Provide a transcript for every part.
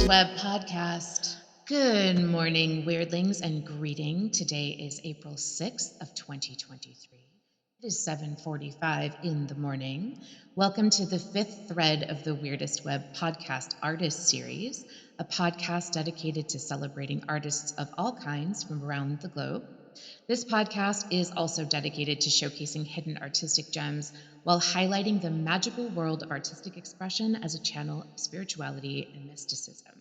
Web podcast. Good morning, weirdlings, and greeting. Today is April 6th of 2023. It is 7:45 in the morning. Welcome to the fifth thread of the Wyrdest Web podcast artist series, a podcast dedicated to celebrating artists of all kinds from around the globe. This podcast is also dedicated to showcasing hidden artistic gems while highlighting the magical world of artistic expression as a channel of spirituality and mysticism.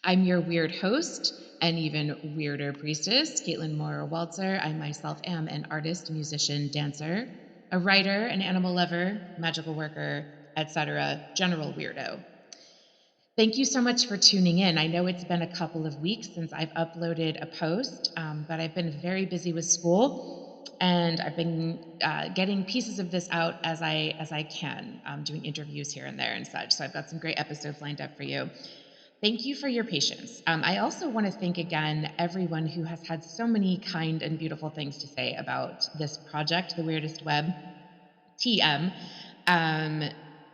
I'm your weird host and even weirder priestess, Caitlin Moore Waltzer. I myself am an artist, musician, dancer, a writer, an animal lover, magical worker, etc., general weirdo. Thank you so much for tuning in. I know it's been a couple of weeks since I've uploaded a post, but I've been very busy with school, and I've been getting pieces of this out as I can, doing interviews here and there and such. So I've got some great episodes lined up for you. Thank you for your patience. I also want to thank again everyone who has had so many kind and beautiful things to say about this project, The Wyrdest Web, TM. Um,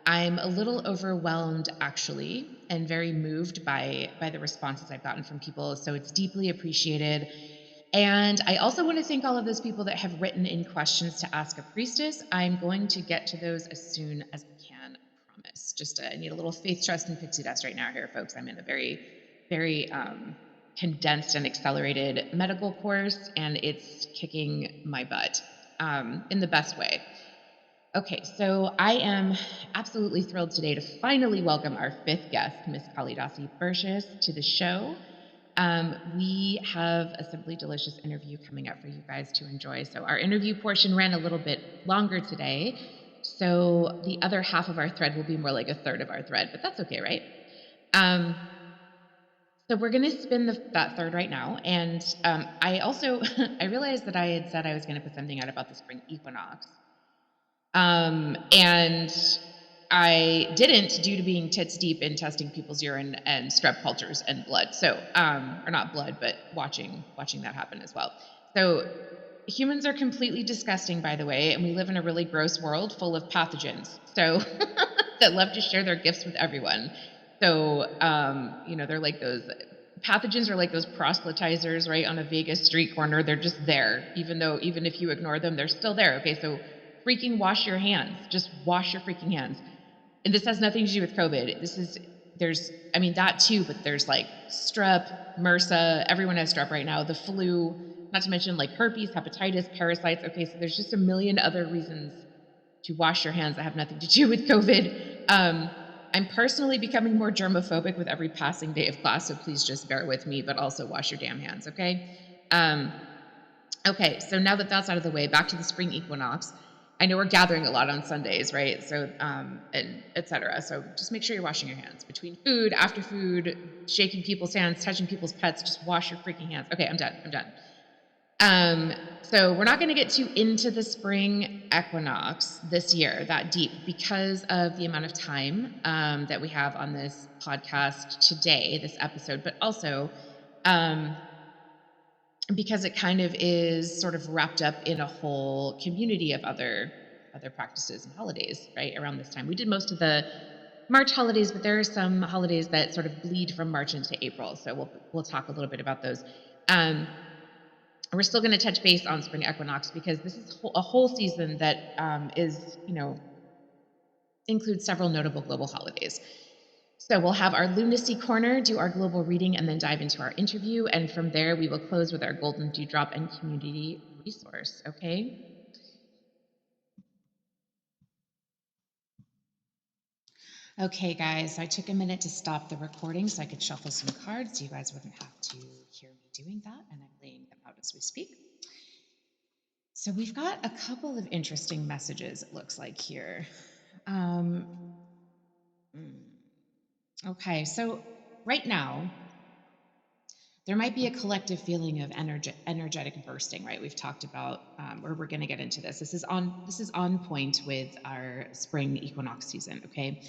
I'm a little overwhelmed actually and very moved by the responses I've gotten from people. So it's deeply appreciated. And I also want to thank all of those people that have written in questions to ask a priestess. I'm going to get to those as soon as I can, I promise. Just I need a little faith, trust, and pixie dust right now here, folks. I'm in a very condensed and accelerated medical course, and it's kicking my butt in the best way. Okay, so I am absolutely thrilled today to finally welcome our fifth guest, Miss Kalidasi Burgess, to the show. We have a simply delicious interview coming up for you guys to enjoy. So our interview portion ran a little bit longer today. So the other half of our thread will be more like a third of our thread, but that's okay, right? Um, so we're going to spin that third right now. And I also, I realized that I had said I was going to put something out about the spring equinox. And I didn't due to being tits deep in testing people's urine and strep cultures and blood. So, or not blood, but watching that happen as well. So humans are completely disgusting, by the way, and we live in a really gross world full of pathogens. So that love to share their gifts with everyone. So, they're like those pathogens are like those proselytizers, right, on a Vegas street corner. They're just there, even if you ignore them, they're still there. Okay, so freaking wash your hands. Just wash your freaking hands. And this has nothing to do with COVID. That too, but there's like strep, MRSA, everyone has strep right now, the flu, not to mention like herpes, hepatitis, parasites. Okay, so there's just a million other reasons to wash your hands that have nothing to do with COVID. I'm personally becoming more germophobic with every passing day of class, so please just bear with me, but also wash your damn hands, okay? Okay, so now that that's out of the way, back to the spring equinox. I know we're gathering a lot on Sundays, right? So, and etc. So just make sure you're washing your hands between food, after food, shaking people's hands, touching people's pets. Just wash your freaking hands. Okay, I'm done. So we're not going to get too into the spring equinox this year that deep because of the amount of time that we have on this podcast today, this episode, but also because it kind of is sort of wrapped up in a whole community of other practices and holidays, right? Around this time, we did most of the March holidays, but there are some holidays that sort of bleed from March into April. So we'll talk a little bit about those. We're still going to touch base on spring equinox because this is a whole season that includes several notable global holidays. So we'll have our lunacy corner, do our global reading, and then dive into our interview. And from there, we will close with our golden dewdrop and community resource. Okay. Okay, guys, I took a minute to stop the recording so I could shuffle some cards so you guys wouldn't have to hear me doing that, and I'm laying them out as we speak. So we've got a couple of interesting messages, it looks like here. Okay, so right now, there might be a collective feeling of energetic bursting, right? We've talked about, or we're going to get into this. This is on point with our spring equinox season. Okay,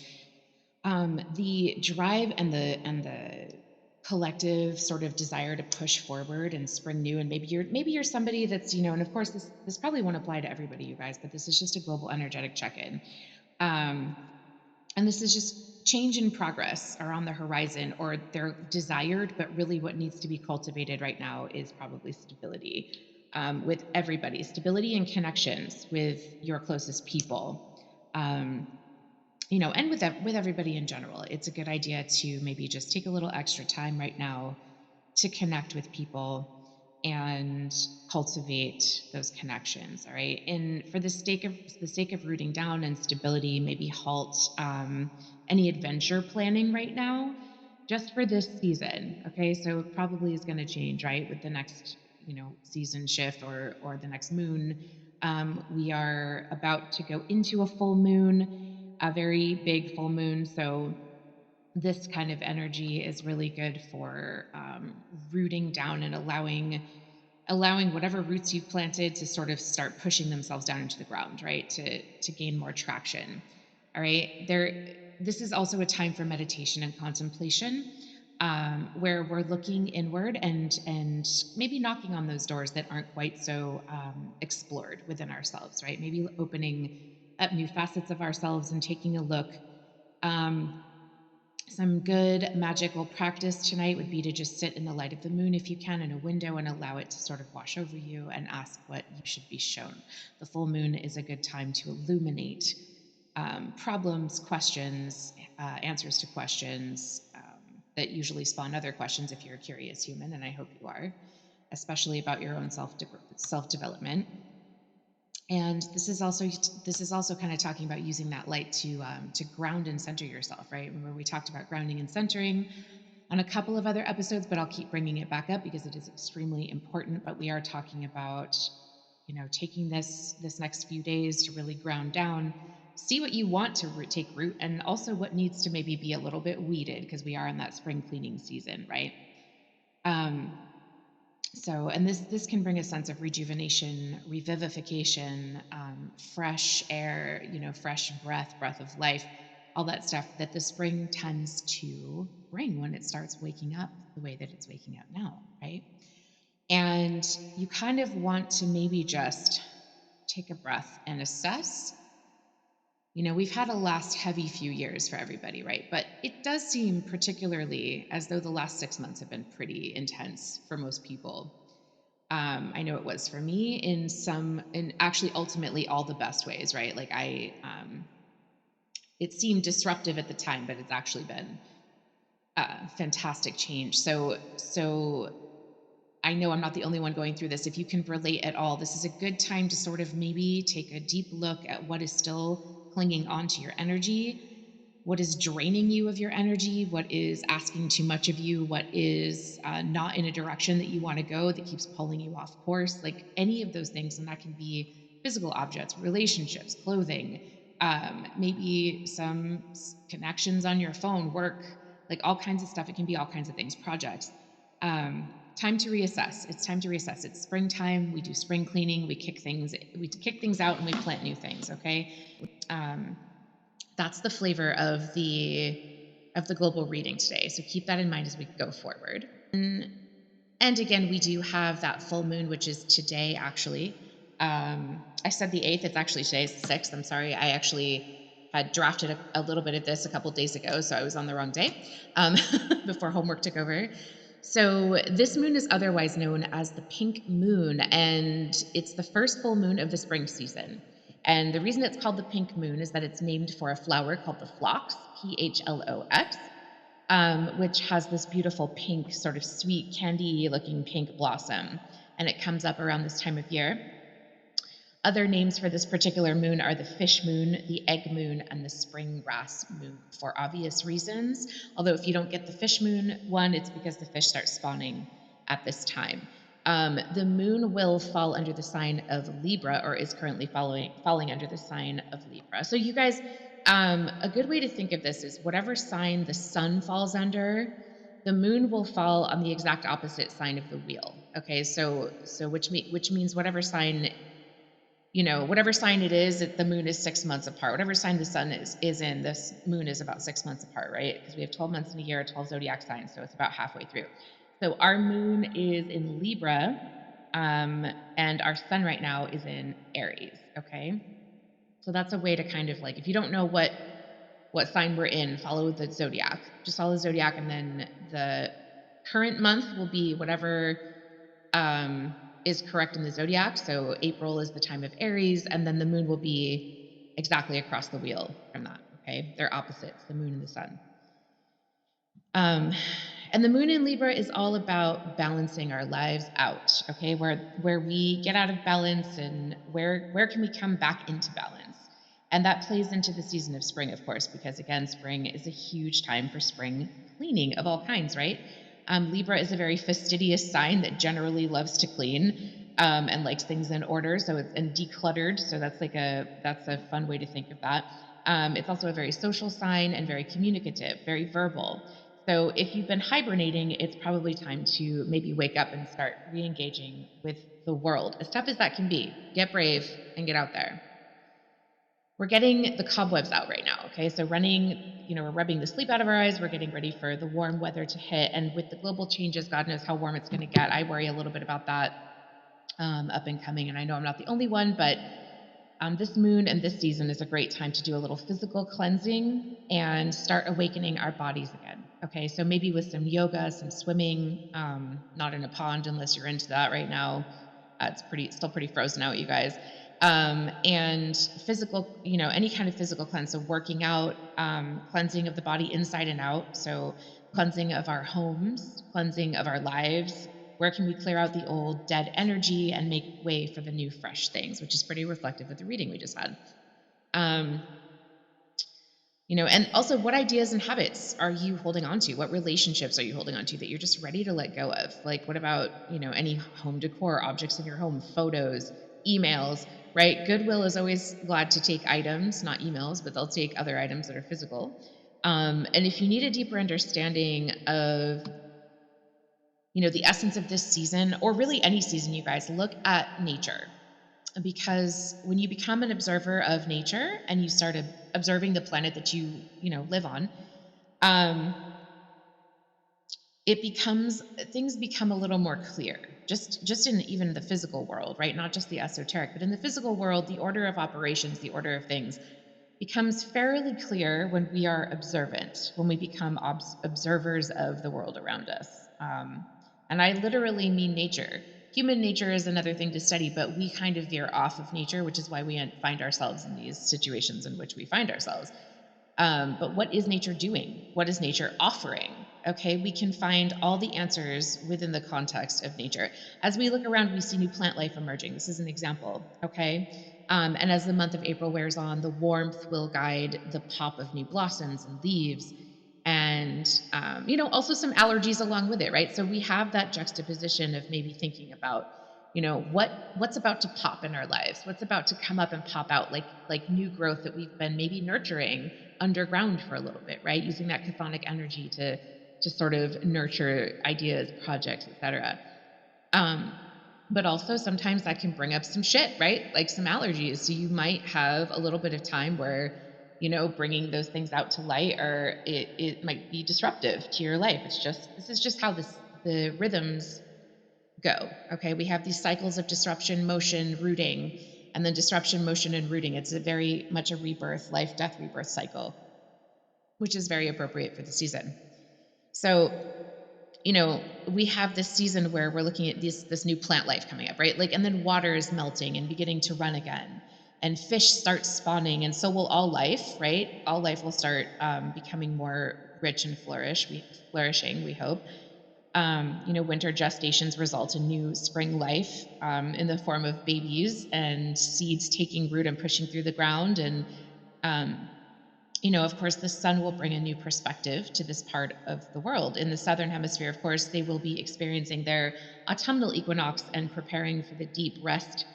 the drive and the collective sort of desire to push forward and spring new, and maybe you're somebody that's and of course this probably won't apply to everybody, you guys, but this is just a global energetic check-in. And this is just change in progress are on the horizon, or they're desired, but really what needs to be cultivated right now is probably stability, with everybody, stability and connections with your closest people. Um, and with everybody in general, it's a good idea to maybe just take a little extra time right now to connect with people and cultivate those connections. All right. And for the sake of rooting down and stability, maybe halt any adventure planning right now, just for this season. Okay. So it probably is going to change, right? With the next, season shift, or the next moon. We are about to go into a full moon, a very big full moon. So this kind of energy is really good for rooting down and allowing whatever roots you've planted to sort of start pushing themselves down into the ground, right? To gain more traction. All right. This is also a time for meditation and contemplation, where we're looking inward and maybe knocking on those doors that aren't quite so explored within ourselves, right? Maybe opening up new facets of ourselves and taking a look. Um, some good magical practice tonight would be to just sit in the light of the moon if you can, in a window, and allow it to sort of wash over you and ask what you should be shown. The full moon is a good time to illuminate problems, questions, answers to questions, that usually spawn other questions if you're a curious human, and I hope you are, especially about your own self development. And this is also kind of talking about using that light to ground and center yourself, right? Remember, we talked about grounding and centering on a couple of other episodes, but I'll keep bringing it back up because it is extremely important. But we are talking about, taking this next few days to really ground down, see what you want to take root, and also what needs to maybe be a little bit weeded, because we are in that spring cleaning season, right? Um, and this can bring a sense of rejuvenation, revivification, fresh air, fresh breath of life, all that stuff that the spring tends to bring when it starts waking up the way that it's waking up now, right? And you kind of want to maybe just take a breath and assess. We've had a last heavy few years for everybody, right? But it does seem particularly as though the last 6 months have been pretty intense for most people. I know it was for me in actually ultimately all the best ways, right? Like it seemed disruptive at the time, but it's actually been fantastic change. So I know I'm not the only one going through this. If you can relate at all, this is a good time to sort of maybe take a deep look at what is still clinging on to your energy, what is draining you of your energy, what is asking too much of you, what is not in a direction that you want to go, that keeps pulling you off course, like any of those things. And that can be physical objects, relationships, clothing, maybe some connections on your phone, work, like all kinds of stuff. It can be all kinds of things, projects. Time to reassess. It's time to reassess. It's springtime. We do spring cleaning. We kick things out and we plant new things. Okay. Um, that's the flavor of the global reading today. So keep that in mind as we go forward. And again, we do have that full moon, which is today, actually. I said the 8th. It's actually today's the 6th. I'm sorry. I actually had drafted a little bit of this a couple days ago, so I was on the wrong day, um, before homework took over. So this moon is otherwise known as the pink moon, and it's the first full moon of the spring season. And the reason it's called the pink moon is that it's named for a flower called the phlox, Phlox, which has this beautiful pink, sort of sweet, candy looking pink blossom. And it comes up around this time of year. Other names for this particular moon are the fish moon, the egg moon, and the spring grass moon, for obvious reasons. Although, if you don't get the fish moon one, it's because the fish start spawning at this time. The moon will fall under the sign of Libra, or is currently falling under the sign of Libra. So, you guys, a good way to think of this is whatever sign the sun falls under, the moon will fall on the exact opposite sign of the wheel. Okay, so which means whatever sign it is, the moon is 6 months apart. Whatever sign the sun is in, this moon is about 6 months apart, right? Because we have 12 months in a year, 12 zodiac signs, so it's about halfway through. So our moon is in Libra, um, and our sun right now is in Aries. Okay, so that's a way to kind of, like, if you don't know what sign we're in, follow the zodiac. Just follow the zodiac, and then the current month will be whatever um is correct in the zodiac. So April is the time of Aries, and then the moon will be exactly across the wheel from that. Okay. They're opposites, the moon and the sun. Um, and the moon in Libra is all about balancing our lives out, okay? Where we get out of balance and where can we come back into balance? And that plays into the season of spring, of course, because again, spring is a huge time for spring cleaning of all kinds, right? Libra is a very fastidious sign that generally loves to clean and likes things in order. So it's and decluttered. So that's a fun way to think of that. It's also a very social sign and very communicative, very verbal. So if you've been hibernating, it's probably time to maybe wake up and start re-engaging with the world, as tough as that can be. Get brave and get out there. We're getting the cobwebs out right now. Okay. So we're rubbing the sleep out of our eyes. We're getting ready for the warm weather to hit. And with the global changes, God knows how warm it's going to get. I worry a little bit about that up and coming. And I know I'm not the only one, but this moon and this season is a great time to do a little physical cleansing and start awakening our bodies again. Okay, so maybe with some yoga, some swimming, not in a pond unless you're into that right now. It's still pretty frozen out, you guys. And physical, any kind of physical cleanse. So working out, cleansing of the body inside and out. So cleansing of our homes, cleansing of our lives. Where can we clear out the old dead energy and make way for the new fresh things, which is pretty reflective of the reading we just had. Um, and also what ideas and habits are you holding on to? What relationships are you holding on to that you're just ready to let go of? Like, what about, any home decor, objects in your home, photos, emails, right? Goodwill is always glad to take items, not emails, but they'll take other items that are physical. And if you need a deeper understanding of, the essence of this season, or really any season, you guys, look at nature. Because when you become an observer of nature and you start observing the planet that live on, um, things become a little more clear. Just in even the physical world, right? Not just the esoteric, but in the physical world, the order of operations, the order of things becomes fairly clear when we are observant, when we become observers of the world around us. And I literally mean nature. Human nature is another thing to study, but we kind of veer off of nature, which is why we find ourselves in these situations in which we find ourselves. But what is nature doing? What is nature offering? Okay, we can find all the answers within the context of nature. As we look around, we see new plant life emerging. This is an example. Okay. And as the month of April wears on, the warmth will guide the pop of new blossoms and leaves, and also some allergies along with it, right? So we have that juxtaposition of maybe thinking about, what's about to pop in our lives, what's about to come up and pop out, like new growth that we've been maybe nurturing underground for a little bit, right? Using that chthonic energy to sort of nurture ideas, projects, etc. Um, but also sometimes that can bring up some shit, right? Like some allergies. So you might have a little bit of time where, bringing those things out to light, or it might be disruptive to your life. This is just how the rhythms go. Okay. We have these cycles of disruption, motion, rooting, and then disruption, motion, and rooting. It's a very much a rebirth, life, death, rebirth cycle, which is very appropriate for the season. So, we have this season where we're looking at this new plant life coming up, right? Like, and then water is melting and beginning to run again, and fish start spawning, and so will all life, right? All life will start becoming more rich and flourishing. We hope. Winter gestations result in new spring life in the form of babies and seeds taking root and pushing through the ground, and um, of course, the sun will bring a new perspective to this part of the world. In the southern hemisphere, of course, they will be experiencing their autumnal equinox and preparing for the deep rest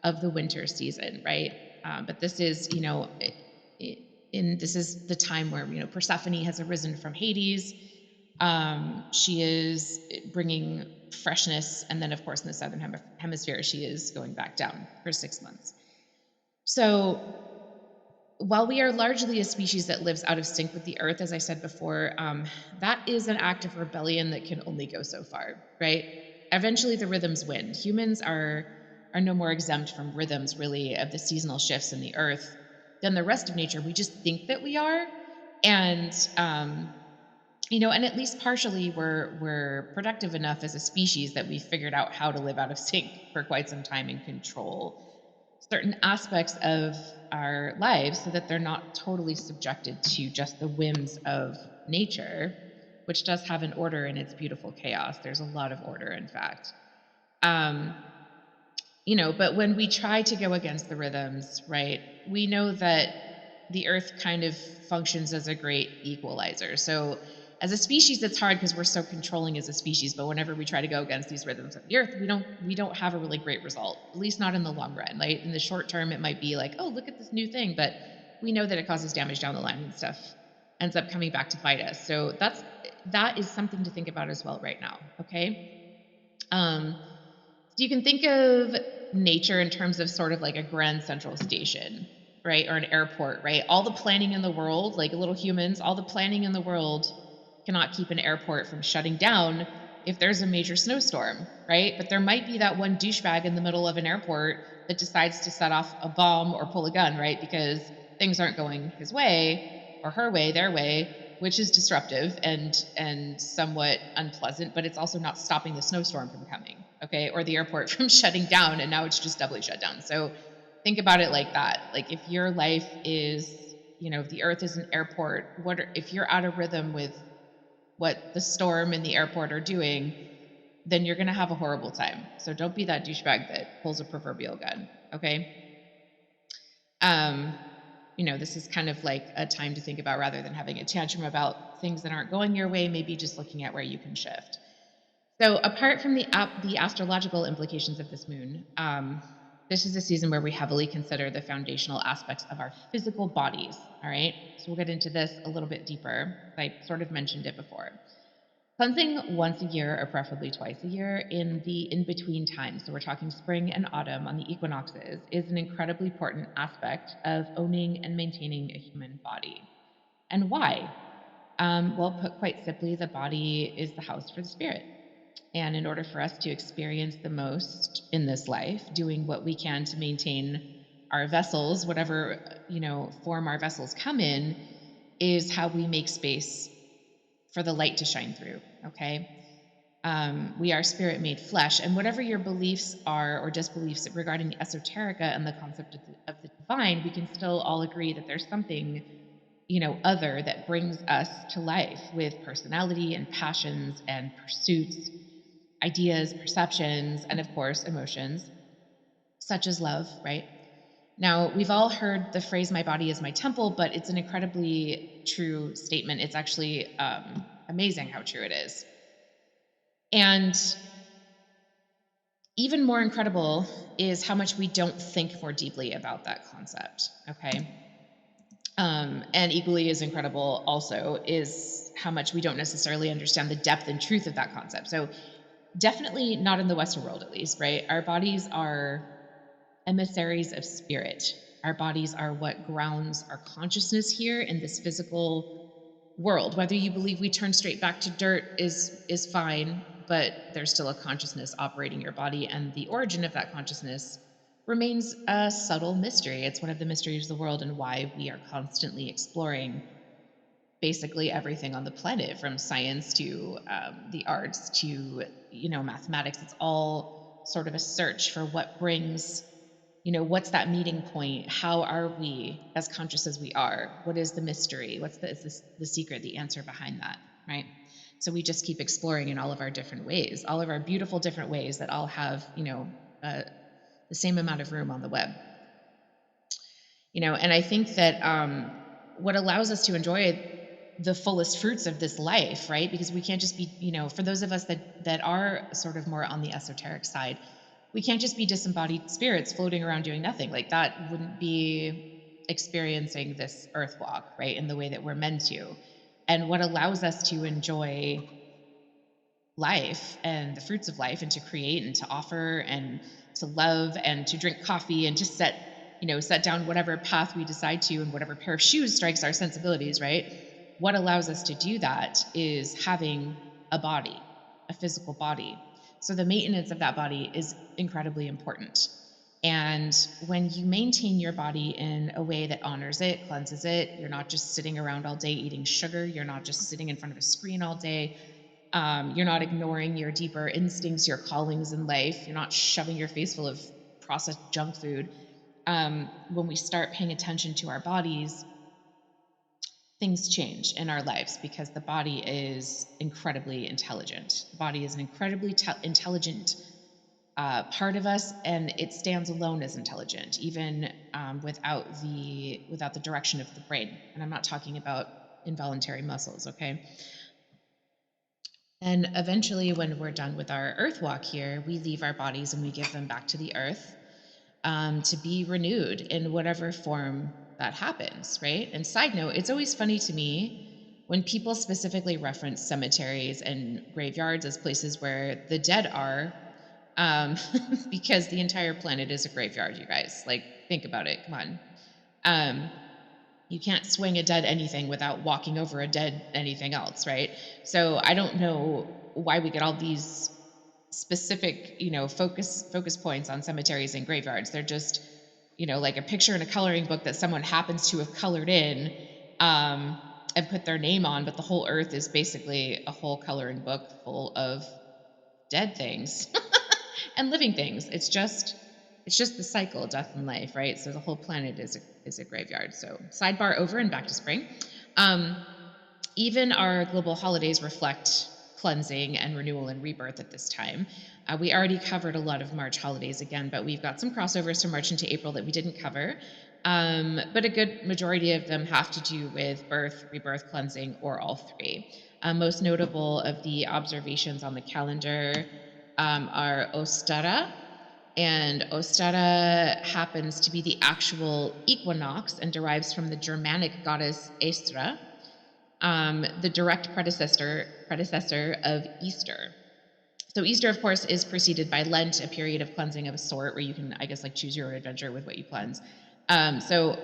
of the winter season, right? But this is, I- this is the time where Persephone has arisen from Hades. She is bringing freshness, and then, of course, in the southern hemisphere, she is going back down for 6 months. So while we are largely a species that lives out of sync with the earth, as I said before, that is an act of rebellion that can only go so far, right? Eventually, the rhythms win. Humans are no more exempt from rhythms, really, of the seasonal shifts in the earth than the rest of nature. We just think that we are, And and at least partially we're productive enough as a species that we figured out how to live out of sync for quite some time and control certain aspects of our lives so that they're not totally subjected to just the whims of nature, which does have an order in its beautiful chaos. There's a lot of order, in fact. Um, but when we try to go against the rhythms, right, we know that the earth kind of functions as a great equalizer. So as a species, it's hard because we're so controlling as a species, but whenever we try to go against these rhythms of the earth, we don't have a really great result, at least not in the long run. Right? In the short term, it might be like, oh, look at this new thing, but we know that it causes damage down the line and stuff ends up coming back to bite us. So that is something to think about as well right now. Okay. Um, so you can think of nature in terms of sort of like a grand central station, right? Or an airport, right? All the planning in the world, like little humans, all the planning in the world cannot keep an airport from shutting down if there's a major snowstorm, right? But there might be that one douchebag in the middle of an airport that decides to set off a bomb or pull a gun, right? Because things aren't going his way or her way, their way, which is disruptive and somewhat unpleasant, but it's also not stopping the snowstorm from coming, okay, or the airport from shutting down, and now it's just doubly shut down. So think about it like that. Like if your life is, if the earth is an airport, if you're out of rhythm with what the storm and the airport are doing, then you're going to have a horrible time. So don't be that douchebag that pulls a proverbial gun, okay? Um this is kind of like a time to think about rather than having a tantrum about things that aren't going your way, maybe just looking at where you can shift. So, apart from the astrological implications of this moon, this is a season where we heavily consider the foundational aspects of our physical bodies. All right. So, we'll get into this a little bit deeper. I sort of mentioned it before. Cleansing once a year or preferably twice a year in the in between times, so we're talking spring and autumn on the equinoxes, is an incredibly important aspect of owning and maintaining a human body. And why? Well, put quite simply, the body is the house for the spirit. And in order for us to experience the most in this life, doing what we can to maintain our vessels, whatever form our vessels come in, is how we make space for the light to shine through. Okay. We are spirit made flesh. And whatever your beliefs are or disbeliefs regarding the esoterica and the concept of the divine, we can still all agree that there's something, other that brings us to life with personality and passions and pursuits, ideas, perceptions, and of course, emotions, such as love, right? Now, we've all heard the phrase, my body is my temple, but it's an incredibly true statement. It's actually amazing how true it is. And even more incredible is how much we don't think more deeply about that concept. Okay. And equally as incredible also is how much we don't necessarily understand the depth and truth of that concept. So, definitely not in the Western world, at least, right? Our bodies are emissaries of spirit. Our bodies are what grounds our consciousness here in this physical world. Whether you believe we turn straight back to dirt is fine, but there's still a consciousness operating your body, and the origin of that consciousness remains a subtle mystery. It's one of the mysteries of the world and why we are constantly exploring basically everything on the planet, from science to the arts to mathematics. It's all sort of a search for what brings, what's that meeting point? How are we as conscious as we are? What is the mystery? Is the secret, the answer behind that, right? So we just keep exploring in all of our different ways, all of our beautiful different ways that all have, the same amount of room on the web. And I think that what allows us to enjoy the fullest fruits of this life, right? Because we can't just be, for those of us that are sort of more on the esoteric side, we can't just be disembodied spirits floating around doing nothing. Like that wouldn't be experiencing this earth walk, right? In the way that we're meant to. And what allows us to enjoy life and the fruits of life and to create and to offer and to love and to drink coffee and just set down whatever path we decide to and whatever pair of shoes strikes our sensibilities, right? What allows us to do that is having a body, a physical body. So the maintenance of that body is incredibly important. And when you maintain your body in a way that honors it, cleanses it, you're not just sitting around all day eating sugar, you're not just sitting in front of a screen all day, you're not ignoring your deeper instincts, your callings in life, you're not shoving your face full of processed junk food. When we start paying attention to our bodies, things change in our lives because the body is incredibly intelligent. The body is an incredibly intelligent part of us, and it stands alone as intelligent, even without the direction of the brain. And I'm not talking about involuntary muscles, okay? And eventually, when we're done with our earth walk here, we leave our bodies and we give them back to the earth, to be renewed in whatever form that happens, right? And side note, it's always funny to me when people specifically reference cemeteries and graveyards as places where the dead are, um, because the entire planet is a graveyard, you guys. Like, think about it. Come on. Um, you can't swing a dead anything without walking over a dead anything else, right? So I don't know why we get all these specific, focus points on cemeteries and graveyards. They're just, like a picture in a coloring book that someone happens to have colored in, um, and put their name on, but the whole earth is basically a whole coloring book full of dead things and living things. It's just the cycle, death and life, right? So the whole planet is a graveyard. So sidebar over and back to spring. Um, Even our global holidays reflect cleansing and renewal and rebirth at this time. We already covered a lot of March holidays again, but we've got some crossovers from March into April that we didn't cover. But a good majority of them have to do with birth, rebirth, cleansing, or all three. Most notable of the observations on the calendar are Ostara, and Ostara happens to be the actual equinox and derives from the Germanic goddess Estra, the direct predecessor of Easter. So Easter, of course, is preceded by Lent, a period of cleansing of a sort where you can, I guess, like choose your own adventure with what you cleanse. So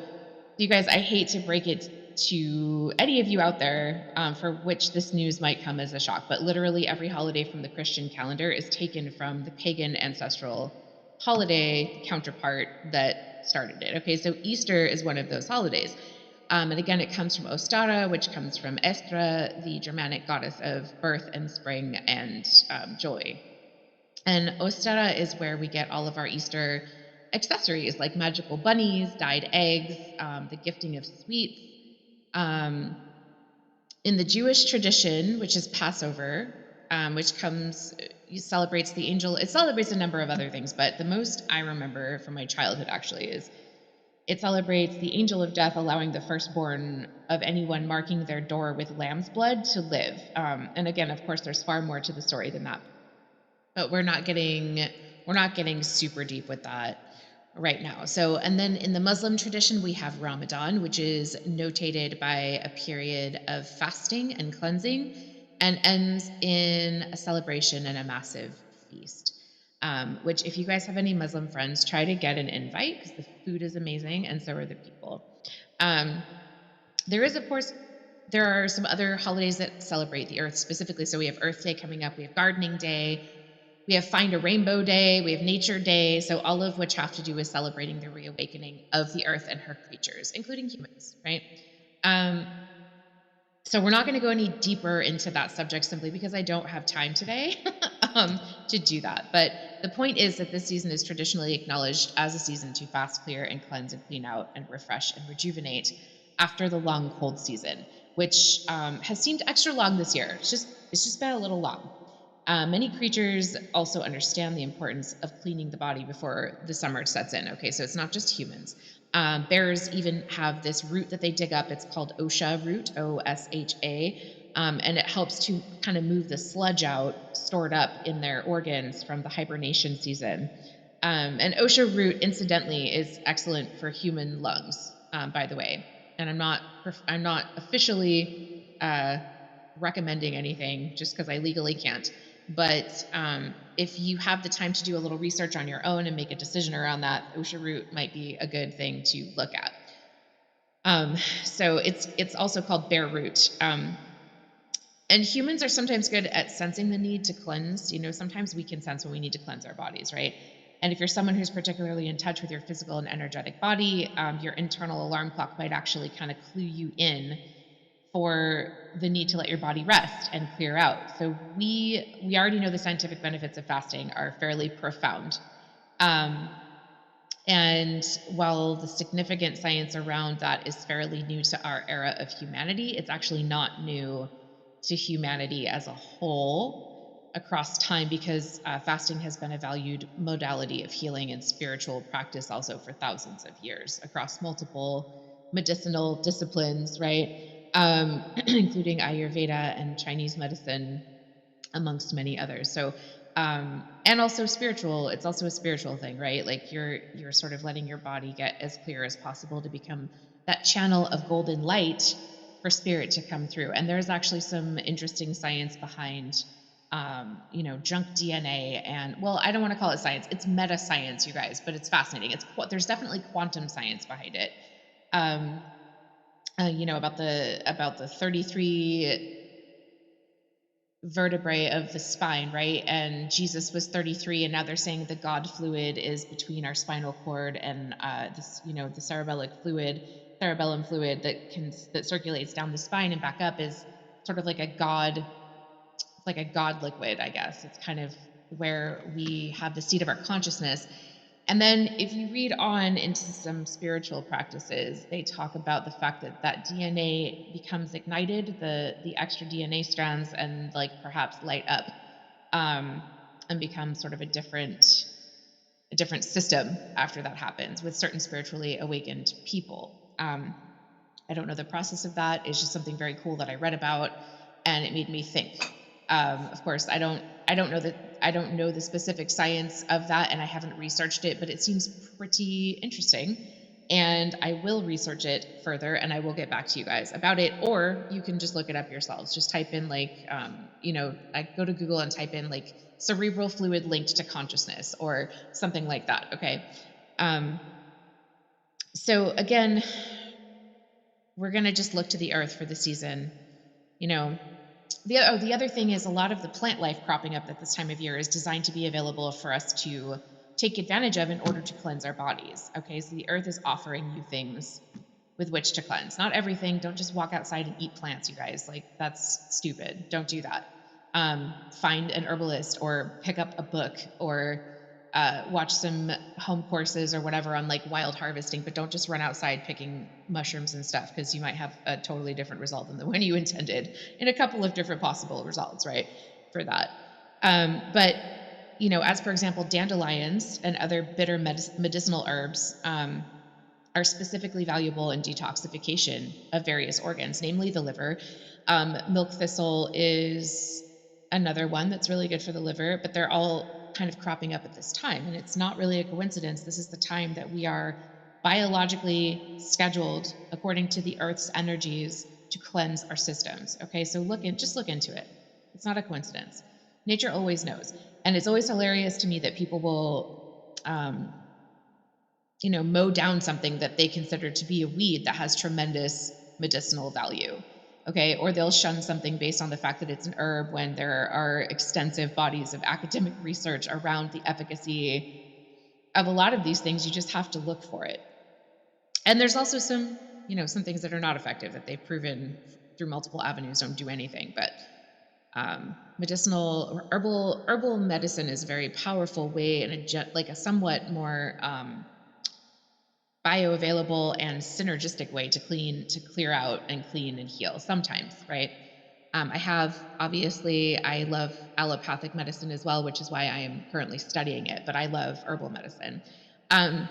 you guys, I hate to break it to any of you out there, for which this news might come as a shock, but literally every holiday from the Christian calendar is taken from the pagan ancestral holiday counterpart that started it. Okay, so Easter is one of those holidays. And again, it comes from Ostara, which comes from Estra, the Germanic goddess of birth and spring and joy. And Ostara is where we get all of our Easter accessories like magical bunnies, dyed eggs, the gifting of sweets. Um, in the Jewish tradition, which is Passover, which celebrates the angel, it celebrates a number of other things, but the most I remember from my childhood actually is it celebrates the angel of death allowing the firstborn of anyone marking their door with lamb's blood to live. And again, of course, there's far more to the story than that, but we're not getting super deep with that right now. So, and then in the Muslim tradition, we have Ramadan, which is notated by a period of fasting and cleansing, and ends in a celebration and a massive feast. Which, if you guys have any Muslim friends, try to get an invite because the food is amazing and so are the people. Um, there is, of course, there are some other holidays that celebrate the earth specifically. So we have Earth Day coming up, we have Gardening Day, we have Find a Rainbow Day, we have Nature Day. So all of which have to do with celebrating the reawakening of the earth and her creatures, including humans, right? Um, so we're not going to go any deeper into that subject simply because I don't have time today, to do that. But the point is that this season is traditionally acknowledged as a season to fast, clear, and cleanse and clean out and refresh and rejuvenate after the long cold season, which has seemed extra long this year. It's just been a little long. Many creatures also understand the importance of cleaning the body before the summer sets in. Okay, so it's not just humans. Bears even have this root that they dig up. It's called OSHA root, OSHA, and it helps to kind of move the sludge out stored up in their organs from the hibernation season. And OSHA root, incidentally, is excellent for human lungs, by the way. And I'm not officially uh, recommending anything just because I legally can't. But if you have the time to do a little research on your own and make a decision around that, OSHA root might be a good thing to look at. So it's also called bear root. And humans are sometimes good at sensing the need to cleanse. Sometimes we can sense when we need to cleanse our bodies, right? And if you're someone who's particularly in touch with your physical and energetic body, your internal alarm clock might actually kind of clue you in for the need to let your body rest and clear out. So we already know the scientific benefits of fasting are fairly profound. Um, and while the significant science around that is fairly new to our era of humanity, it's actually not new to humanity as a whole across time because fasting has been a valued modality of healing and spiritual practice also for thousands of years across multiple medicinal disciplines, right? Including Ayurveda and Chinese medicine amongst many others. So and also spiritual, it's also a spiritual thing, right? Like you're sort of letting your body get as clear as possible to become that channel of golden light for spirit to come through. And there's actually some interesting science behind junk DNA. And well, I don't want to call it science, it's meta science, you guys, but it's fascinating. There's definitely quantum science behind it. um about the 33 vertebrae of the spine, right? And Jesus was 33, and now they're saying the God fluid is between our spinal cord and the cerebellum fluid that circulates down the spine and back up is sort of like a God, it's like a God liquid, I guess. It's kind of where we have the seat of our consciousness. And then if you read on into some spiritual practices, they talk about the fact that that DNA becomes ignited, the extra DNA strands, and like perhaps light up, um, and become sort of a different system after that happens with certain spiritually awakened people. I don't know the process of that. It's just something very cool that I read about, and it made me think. Of course, I don't know the specific science of that, and I haven't researched it, but it seems pretty interesting. And I will research it further, and I will get back to you guys about it. Or you can just look it up yourselves. Just type in like, I go to Google and type in like cerebral fluid linked to consciousness or something like that. Okay. Um, so again, we're going to just look to the earth for the season. You know, the other thing is a lot of the plant life cropping up at this time of year is designed to be available for us to take advantage of in order to cleanse our bodies. Okay, so the earth is offering you things with which to cleanse. Not everything. Don't just walk outside and eat plants, you guys. Like that's stupid. Don't do that. Find an herbalist or pick up a book or watch some home courses or whatever on like wild harvesting, but don't just run outside picking mushrooms and stuff because you might have a totally different result than the one you intended in a couple of different possible results, right? For that. But as for example, dandelions and other bitter medicinal herbs, are specifically valuable in detoxification of various organs, namely the liver. Milk thistle is another one that's really good for the liver, but they're all kind of cropping up at this time. And it's not really a coincidence. This is the time that we are biologically scheduled according to the earth's energies to cleanse our systems. Okay. So just look into it. It's not a coincidence. Nature always knows. And it's always hilarious to me that people will, um, mow down something that they consider to be a weed that has tremendous medicinal value. Okay. Or they'll shun something based on the fact that it's an herb when there are extensive bodies of academic research around the efficacy of a lot of these things. You just have to look for it. And there's also some things that are not effective that they've proven through multiple avenues don't do anything. But medicinal or herbal medicine is a very powerful way and like a somewhat more bioavailable and synergistic way to clear out and clean and heal sometimes, right? I love allopathic medicine as well, which is why I am currently studying it, but I love herbal medicine. Um,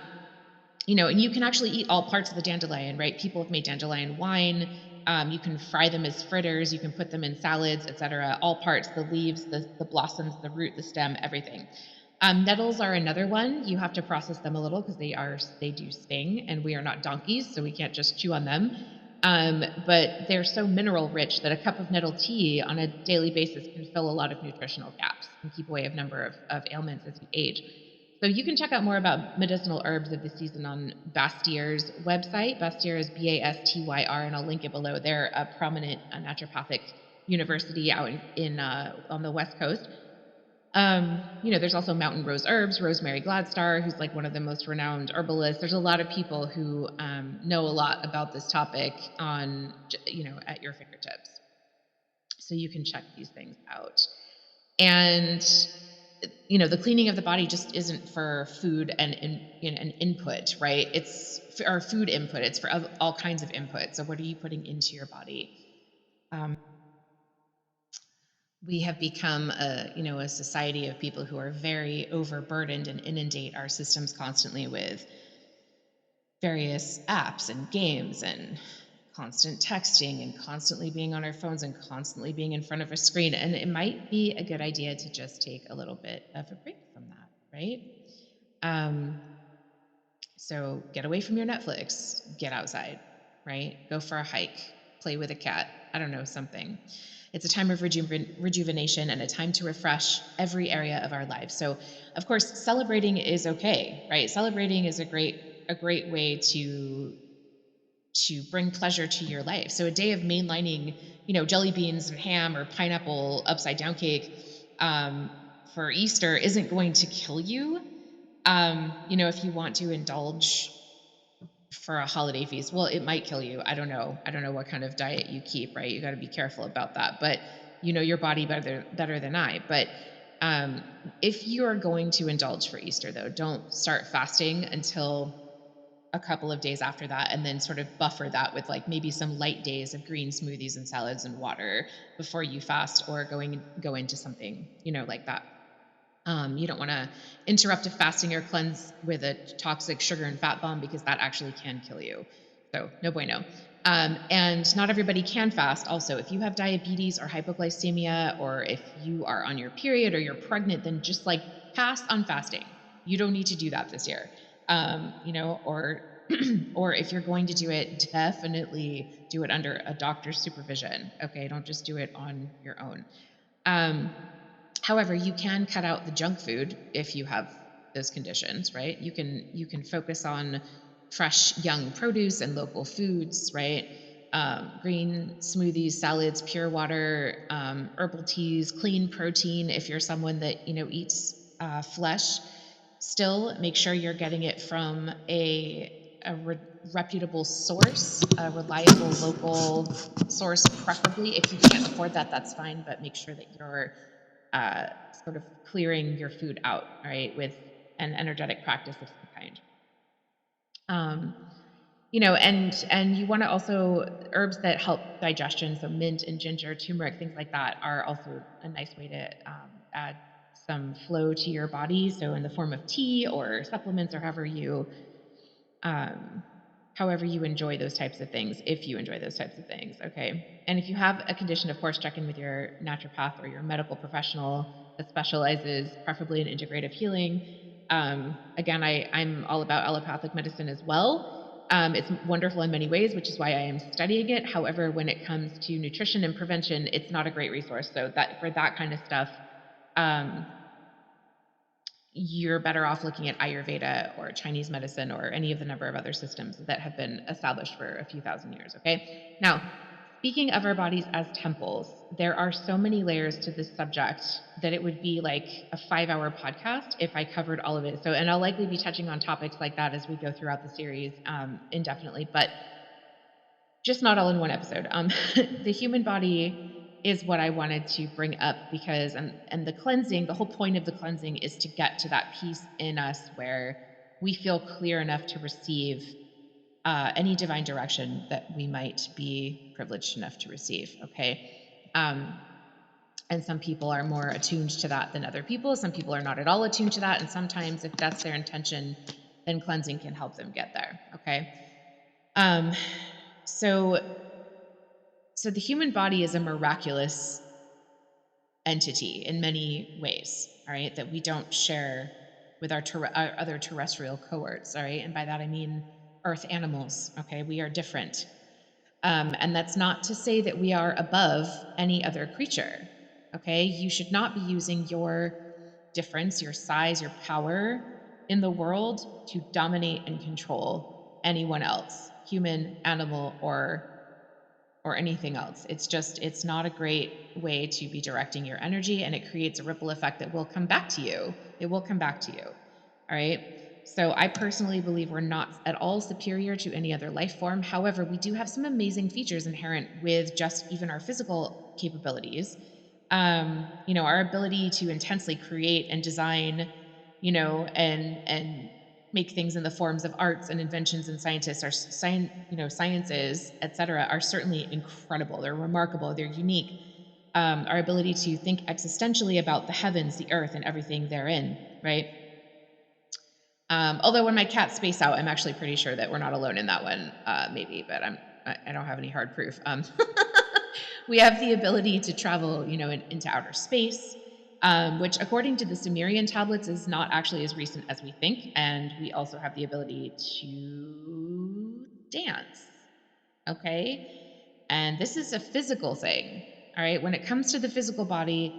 and you can actually eat all parts of the dandelion, right? People have made dandelion wine. You can fry them as fritters, you can put them in salads, etc. All parts, the leaves, the blossoms, the root, the stem, everything. Nettles are another one. You have to process them a little because they do sting, and we are not donkeys, so we can't just chew on them. But they're so mineral rich that a cup of nettle tea on a daily basis can fill a lot of nutritional gaps and keep away a number of ailments as you age. So you can check out more about medicinal herbs of the season on Bastier's website. Bastier is Bastyr, and I'll link it below. They're a prominent naturopathic university out on the West Coast. There's also Mountain Rose Herbs, Rosemary Gladstar, who's like one of the most renowned herbalists. There's a lot of people who know a lot about this topic at your fingertips. So you can check these things out. And the cleaning of the body just isn't for food and input, right? It's for our food input. It's for all kinds of input. So what are you putting into your body? Um, we have become a society of people who are very overburdened and inundate our systems constantly with various apps and games and constant texting and constantly being on our phones and constantly being in front of a screen. And it might be a good idea to just take a little bit of a break from that, right? Um, so get away from your Netflix, get outside, right? Go for a hike, play with a cat. I don't know, something. It's a time of rejuvenation and a time to refresh every area of our lives. So, of course, celebrating is okay, right? Celebrating is a great way to bring pleasure to your life. So, a day of mainlining, jelly beans and ham or pineapple upside down cake um, for Easter isn't going to kill you. If you want to indulge for a holiday feast, well, it might kill you. I don't know what kind of diet you keep, right? You got to be careful about that. But you know your body better than I. But um if you're going to indulge for Easter though, don't start fasting until a couple of days after that, and then sort of buffer that with like maybe some light days of green smoothies and salads and water before you fast or go into something, like that. You don't want to interrupt a fasting or cleanse with a toxic sugar and fat bomb because that actually can kill you. So, no bueno. And not everybody can fast. Also, if you have diabetes or hypoglycemia, or if you are on your period or you're pregnant, then just like pass on fasting. You don't need to do that this year. Or or if you're going to do it, definitely do it under a doctor's supervision. Okay, don't just do it on your own. Um, However, you can cut out the junk food if you have those conditions, right? You can focus on fresh young produce and local foods, right? Green smoothies, salads, pure water, herbal teas, clean protein. If you're someone that eats flesh, still make sure you're getting it from a reputable source, a reliable local source, preferably. If you can't afford that, that's fine, but make sure that you're sort of clearing your food out, right, with an energetic practice of some kind. Um, and you want to also herbs that help digestion, so mint and ginger, turmeric, things like that are also a nice way to add some flow to your body. So in the form of tea or supplements or um, however you enjoy those types of things, if you enjoy those types of things. Okay. And if you have a condition, of course, check in with your naturopath or your medical professional that specializes preferably in integrative healing. Again, I'm all about allopathic medicine as well. It's wonderful in many ways, which is why I am studying it. However, when it comes to nutrition and prevention, it's not a great resource. So that for that kind of stuff, um, you're better off looking at Ayurveda or Chinese medicine or any of the number of other systems that have been established for a few thousand years. Okay. Now, speaking of our bodies as temples, there are so many layers to this subject that it would be like a 5-hour podcast if I covered all of it. So, and I'll likely be touching on topics like that as we go throughout the series indefinitely. But just not all in one episode. The human body is what I wanted to bring up because and the cleansing, the whole point of the cleansing is to get to that piece in us where we feel clear enough to receive any divine direction that we might be privileged enough to receive. Okay. Um, and some people are more attuned to that than other people. Some people are not at all attuned to that. And sometimes if that's their intention, then cleansing can help them get there. Okay. Um, so So the human body is a miraculous entity in many ways, all right, that we don't share with our other terrestrial cohorts, all right? And by that I mean earth animals, okay? We are different. And that's not to say that we are above any other creature, okay? You should not be using your difference, your size, your power in the world to dominate and control anyone else, human, animal, or anything else. It's not a great way to be directing your energy, and it creates a ripple effect that will come back to you. It will come back to you. All right. So I personally believe we're not at all superior to any other life form. However, we do have some amazing features inherent with just even our physical capabilities. Our ability to intensely create and design, and make things in the forms of arts and inventions and scientists are sciences, et cetera, are certainly incredible. They're remarkable. They're unique. Our ability to think existentially about the heavens, the earth, and everything therein, right? Although when my cats space out, I'm actually pretty sure that we're not alone in that one, maybe, but I don't have any hard proof. We have the ability to travel, into outer space, which, according to the Sumerian tablets, is not actually as recent as we think. And we also have the ability to dance. Okay. And this is a physical thing. All right. When it comes to the physical body,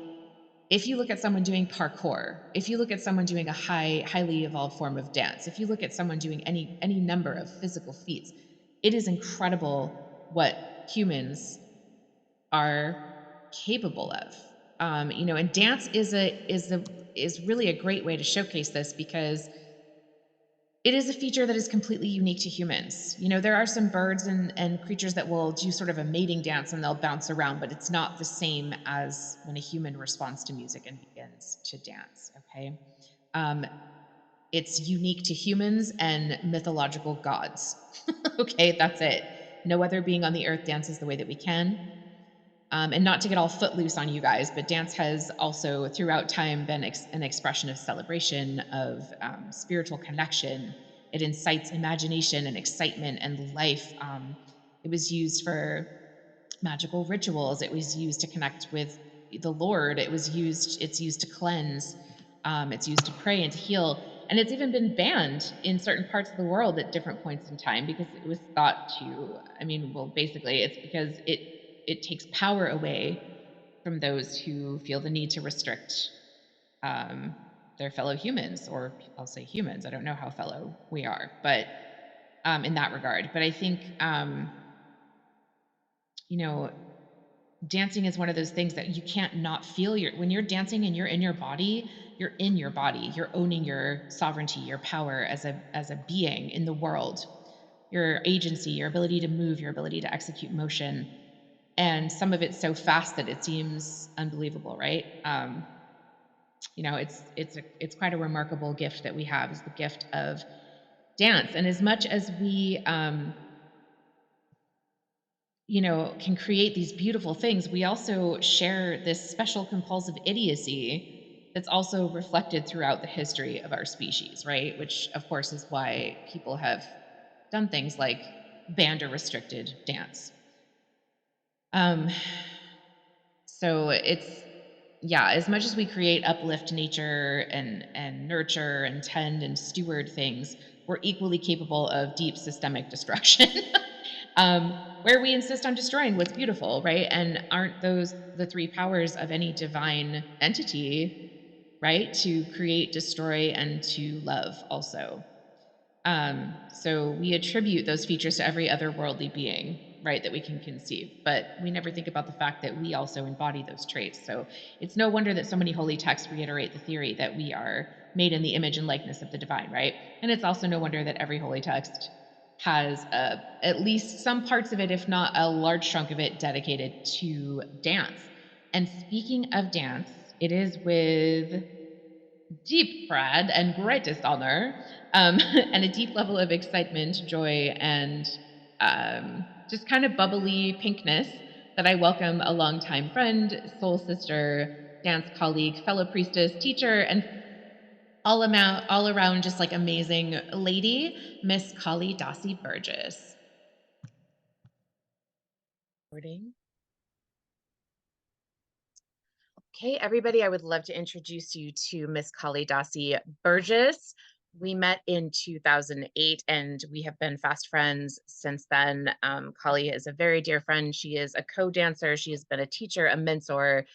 if you look at someone doing parkour, if you look at someone doing a highly evolved form of dance, if you look at someone doing any number of physical feats, it is incredible what humans are capable of. And dance is really a great way to showcase this, because it is a feature that is completely unique to humans. There are some birds and creatures that will do sort of a mating dance and they'll bounce around, but it's not the same as when a human responds to music and begins to dance. Okay. Um, it's unique to humans and mythological gods. Okay, that's it. No other being on the earth dances the way that we can. And not to get all footloose on you guys, but dance has also throughout time been an expression of celebration, of spiritual connection. It incites imagination and excitement and life. It was used for magical rituals. It was used to connect with the Lord. It's used to cleanse. It's used to pray and to heal. And it's even been banned in certain parts of the world at different points in time, because it was thought to, well, basically it's because it takes power away from those who feel the need to restrict um, their fellow humans, or I'll say humans. I don't know how fellow we are, but in that regard. But I think, you know, dancing is one of those things that you can't not feel. When you're dancing and you're in your body, you're in your body. You're owning your sovereignty, your power as a being in the world, your agency, your ability to move, your ability to execute motion. And some of it's so fast that it seems unbelievable, right? It's quite a remarkable gift that we have, is the gift of dance. And as much as we can create these beautiful things, we also share this special compulsive idiocy that's also reflected throughout the history of our species, right? Which, of course, is why people have done things like banned or restricted dance. Um, so it's Yeah, as much as we create, uplift nature and nurture and tend and steward things, we're equally capable of deep systemic destruction. Where we insist on destroying what's beautiful, right? And aren't those the three powers of any divine entity, right? To create, destroy, and to love also. So we attribute those features to every other worldly being, right, that we can conceive, but we never think about the fact that we also embody those traits. So it's no wonder that so many holy texts reiterate the theory that we are made in the image and likeness of the divine, right? And it's also no wonder that every holy text has at least some parts of it, if not a large chunk of it, dedicated to dance. And speaking of dance, it is with deep pride and greatest honor, and a deep level of excitement, joy, and just kind of bubbly pinkness that I welcome a longtime friend, soul sister, dance colleague, fellow priestess, teacher, and all around just like amazing lady, Miss Kalidasi Burgess. Recording. Okay, everybody, I would love to introduce you to Miss Kalidasi Burgess. We met in 2008 and we have been fast friends since then. Kali is a very dear friend. She is a co dancer, she has been a teacher, a mentor,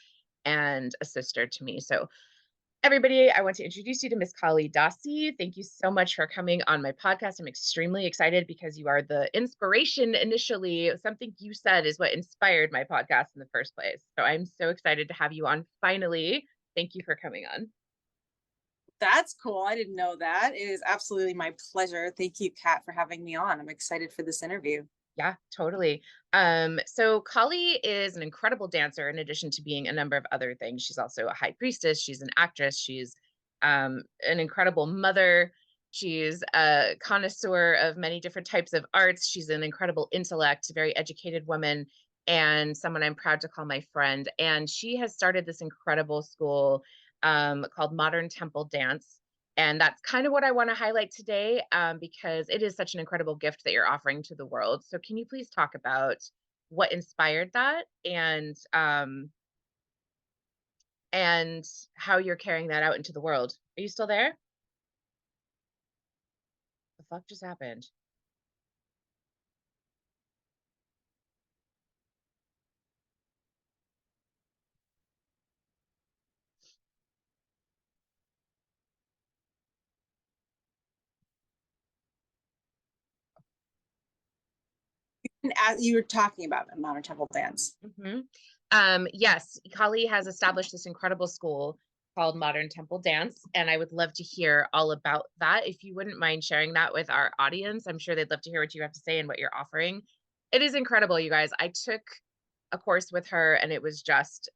and a sister to me. So Everybody, I want to introduce you to Miss Kalidasi. Thank you so much for coming on my podcast. I'm extremely excited because you are the inspiration initially. Something you said is what inspired my podcast in the first place. So I'm so excited to have you on finally. Thank you for coming on. That's cool. I didn't know that. It is absolutely my pleasure. Thank you, Kat, for having me on. I'm excited for this interview. Yeah, totally. So Kali is an incredible dancer in addition to being a number of other things. She's also a high priestess, she's an actress, she's an incredible mother, she's a connoisseur of many different types of arts, she's an incredible intellect, very educated woman, and someone I'm proud to call my friend. And she has started this incredible school called Modern Temple Dance, and that's kind of what I want to highlight today, because it is such an incredible gift that you're offering to the world. So, can you please talk about what inspired that, and how you're carrying that out into the world? Are you still there? The fuck just happened? And as you were talking about modern temple dance. Yes, Kali has established this incredible school called Modern Temple Dance, and I would love to hear all about that. If you wouldn't mind sharing that with our audience, I'm sure they'd love to hear what you have to say and what you're offering. It is incredible, you guys. I took a course with her, and it was just,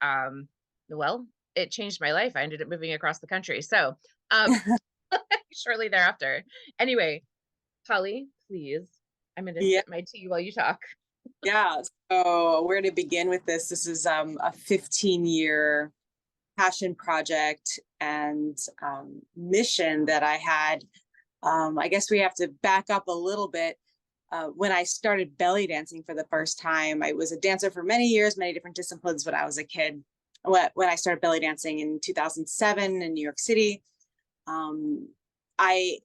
well, it changed my life. I ended up moving across the country. So, um, shortly thereafter. Anyway, Kali, please, I'm going to Yeah. sip my tea while you talk. Yeah. So where to begin with this? This is a 15-year passion project and mission that I had. I guess we have to back up a little bit. When I started belly dancing for the first time, I was a dancer for many years, many different disciplines when I was a kid. When I started belly dancing in 2007 in New York City, um, I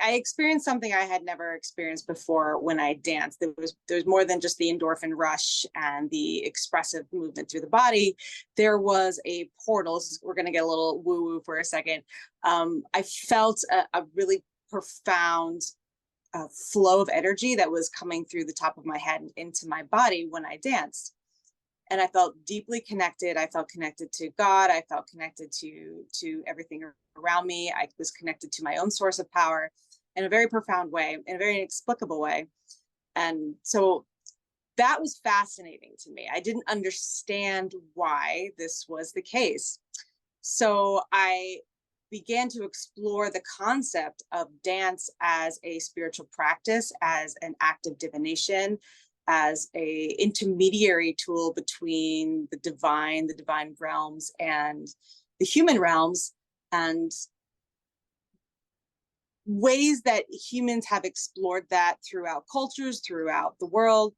I experienced something I had never experienced before when I danced. There was more than just the endorphin rush and the expressive movement through the body. There was a portal. We're going to get a little woo woo for a second. I felt a really profound flow of energy that was coming through the top of my head into my body when I danced. And I felt deeply connected. I felt connected to God. I felt connected to everything around me. I was connected to my own source of power in a very profound way, in a very inexplicable way. And so that was fascinating to me. I didn't understand why this was the case. So I began to explore the concept of dance as a spiritual practice, as an act of divination, as a intermediary tool between the divine realms and the human realms, and ways that humans have explored that throughout cultures, throughout the world.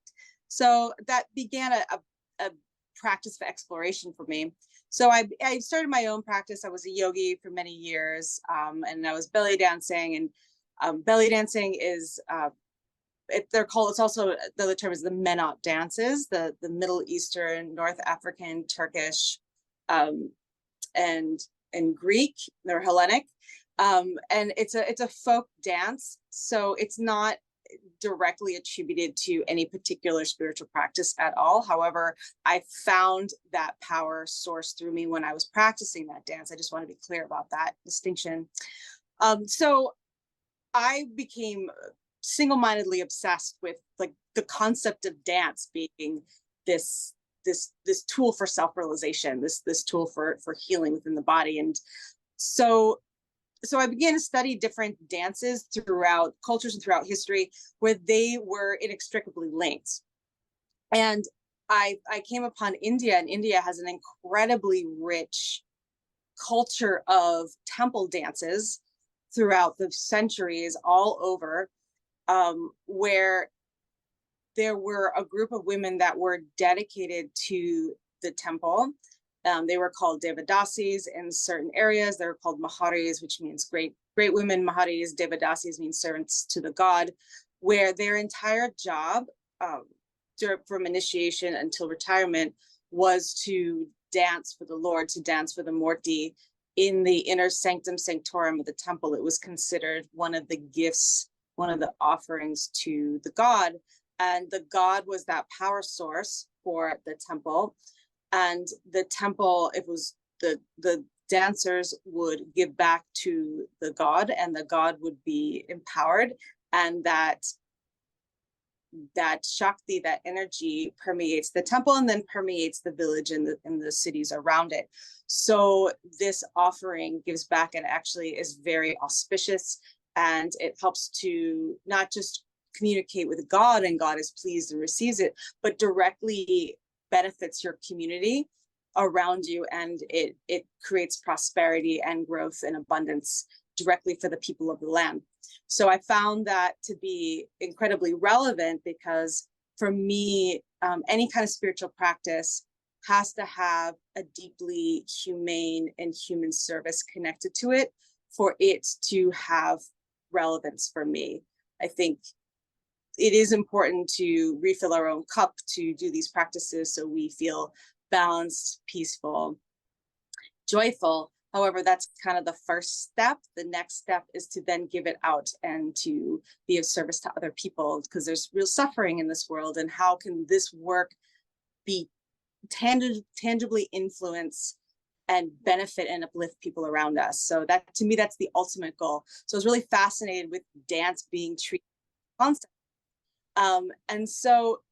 So that began a practice of exploration for me. So I started my own practice. I was a yogi for many years, and I was belly dancing. And belly dancing is they're called. It's also the other term is the Menop dances, the Middle Eastern, North African, Turkish, um, and Greek. They're Hellenic, and it's a folk dance. So it's not directly attributed to any particular spiritual practice at all. However, I found that power source through me when I was practicing that dance. I just want to be clear about that distinction. So I became single-mindedly obsessed with like the concept of dance being this tool for self-realization, this tool for healing within the body. And so I began to study different dances throughout cultures and throughout history where they were inextricably linked. And I came upon India, and India has an incredibly rich culture of temple dances throughout the centuries all over, where there were a group of women that were dedicated to the temple. They were called Devadasis in certain areas. They were called Maharis, which means great women. Maharis, Devadasis means servants to the god, where their entire job, from initiation until retirement, was to dance for the Lord, to dance for the Morti, in the inner sanctum sanctorum of the temple. It was considered one of the gifts, one of the offerings to the god. And the god was that power source for the temple. And the temple, it was the dancers would give back to the god, and the god would be empowered. And that Shakti, that energy permeates the temple and then permeates the village and the cities around it. So this offering gives back and actually is very auspicious, and it helps to not just communicate with God and God is pleased and receives it, but directly benefits your community around you, and it creates prosperity and growth and abundance directly for the people of the land. So I found that to be incredibly relevant because for me, any kind of spiritual practice has to have a deeply humane and human service connected to it for it to have relevance for me. I think it is important to refill our own cup to do these practices so we feel balanced, peaceful, joyful. However, that's kind of the first step. The next step is to then give it out and to be of service to other people, because there's real suffering in this world. And how can this work be tangibly influence and benefit and uplift people around us? So that, to me, that's the ultimate goal. So I was really fascinated with dance being treated constantly. And so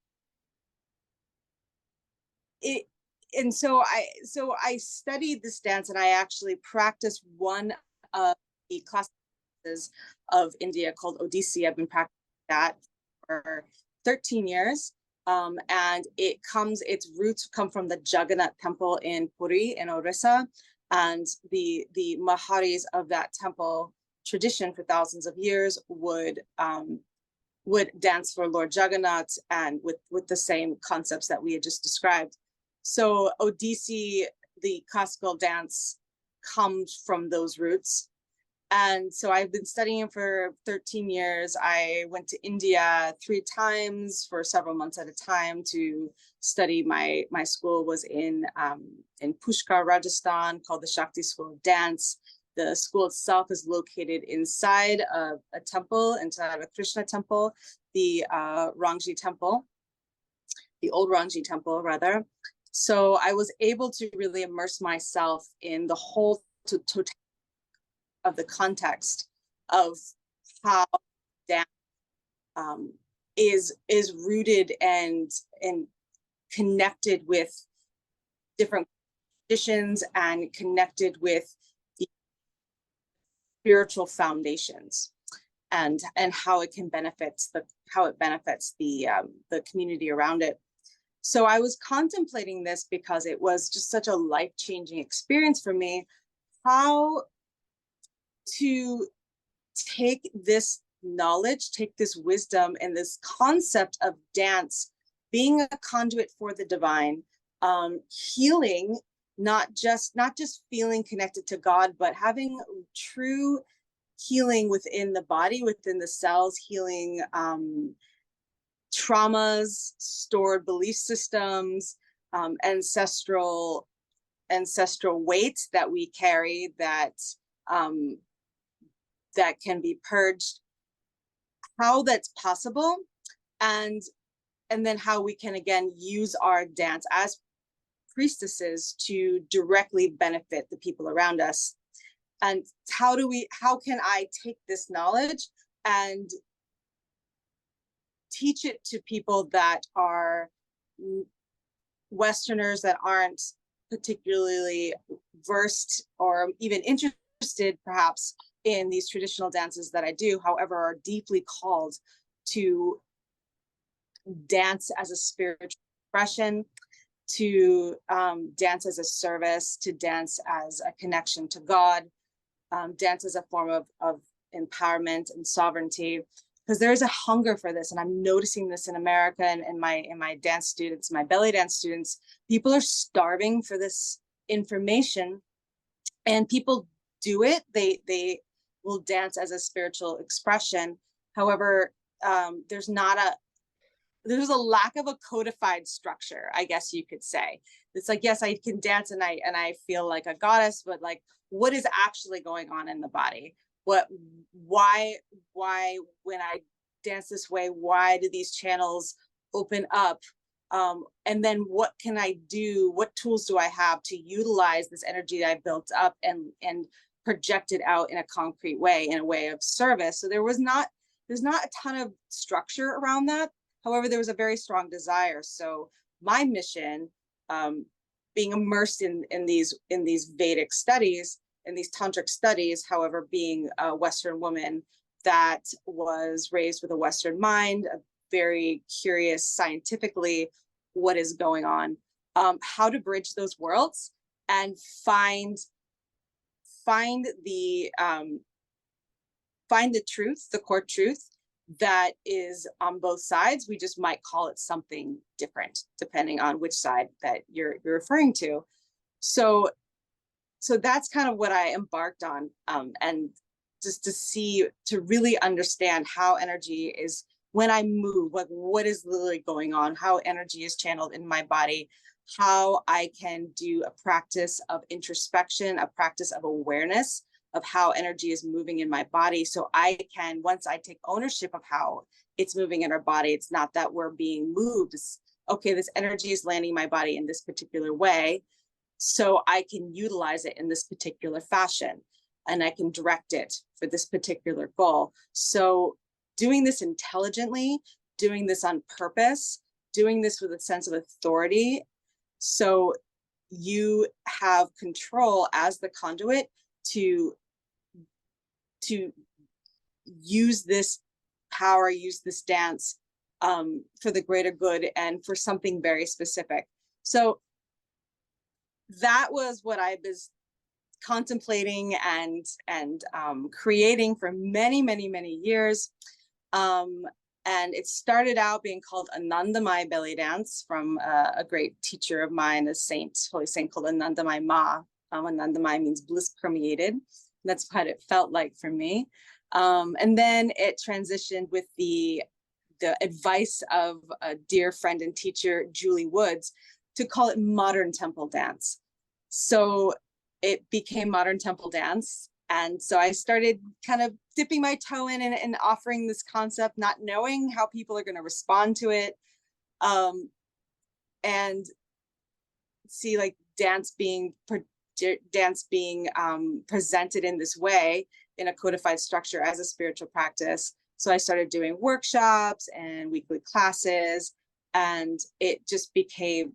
I studied this dance, and I actually practiced one of the classes of India called Odissi. I've been practicing that for 13 years. And its roots come from the Jagannath temple in Puri in Orissa. And the Maharis of that temple tradition for thousands of years would dance for Lord Jagannath, and with the same concepts that we had just described. So Odissi, the classical dance, comes from those roots. And so I've been studying for 13 years. I went to India 3 times for several months at a time to study. My school was in Pushkar, Rajasthan, called the Shakti School of Dance. The school itself is located inside of a temple, inside of a Krishna temple, the Rangji temple, the old Rangji temple, rather. So I was able to really immerse myself in the whole totality of the context of how dance is rooted and connected with different traditions and connected with the spiritual foundations, and how it can benefit the community around it. So I was contemplating this because it was just such a life-changing experience for me, how to take this knowledge, take this wisdom and this concept of dance being a conduit for the divine, healing, not just feeling connected to God, but having true healing within the body, within the cells, healing traumas, stored belief systems, ancestral weights that we carry that can be purged, how that's possible, and then how we can again use our dance as priestesses to directly benefit the people around us. And how can I take this knowledge and teach it to people that are Westerners, that aren't particularly versed or even interested perhaps in these traditional dances that I do, however, are deeply called to dance as a spiritual expression, to dance as a service, to dance as a connection to God, dance as a form of empowerment and sovereignty, because there is a hunger for this. And I'm noticing this in America and in my dance students, my belly dance students. People are starving for this information, and people do it. They will dance as a spiritual expression. However, there's not there's a lack of a codified structure, I guess you could say. It's like, yes, I can dance and I feel like a goddess, but like, what is actually going on in the body? What, why when I dance this way, why do these channels open up? And then what can I do? What tools do I have to utilize this energy that I built up and project it out in a concrete way, in a way of service? So there's not a ton of structure around that. However, there was a very strong desire. So my mission, being immersed in these Vedic studies, in these tantric studies, however, being a Western woman that was raised with a Western mind, very curious scientifically what is going on, how to bridge those worlds and find the truth, the core truth that is on both sides. We just might call it something different depending on which side that you're referring to. So that's kind of what I embarked on, and just to really understand how energy is when I move, like what is literally going on, how energy is channeled in my body, how I can do a practice of introspection, a practice of awareness of how energy is moving in my body. So I can, once I take ownership of how it's moving in our body, it's not that we're being moved. It's, okay, this energy is landing in my body in this particular way, so I can utilize it in this particular fashion, and I can direct it for this particular goal. So doing this intelligently, doing this on purpose, doing this with a sense of authority, so you have control as the conduit to use this power, use this dance for the greater good and for something very specific. So that was what I was contemplating and creating for many, many, many years. And it started out being called Anandamai belly dance from a great teacher of mine, a saint, holy saint called Anandamai Ma. Anandamai means bliss permeated. That's what it felt like for me. And then it transitioned with the advice of a dear friend and teacher, Julie Woods, to call it modern temple dance. So it became modern temple dance. And so I started kind of dipping my toe in and offering this concept, not knowing how people are going to respond to it. And see like dance being presented in this way, in a codified structure as a spiritual practice. So I started doing workshops and weekly classes, and it just became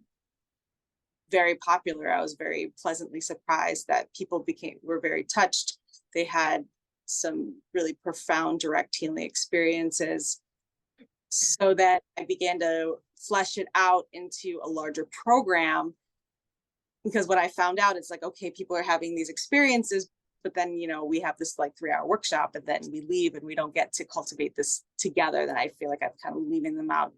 very popular. I was very pleasantly surprised that people were very touched. They had some really profound direct healing experiences, so that I began to flesh it out into a larger program. Because what I found out, it's like, okay, people are having these experiences, but then, you know, we have this like 3-hour workshop and then we leave and we don't get to cultivate this together. Then I feel like I'm kind of leaving them out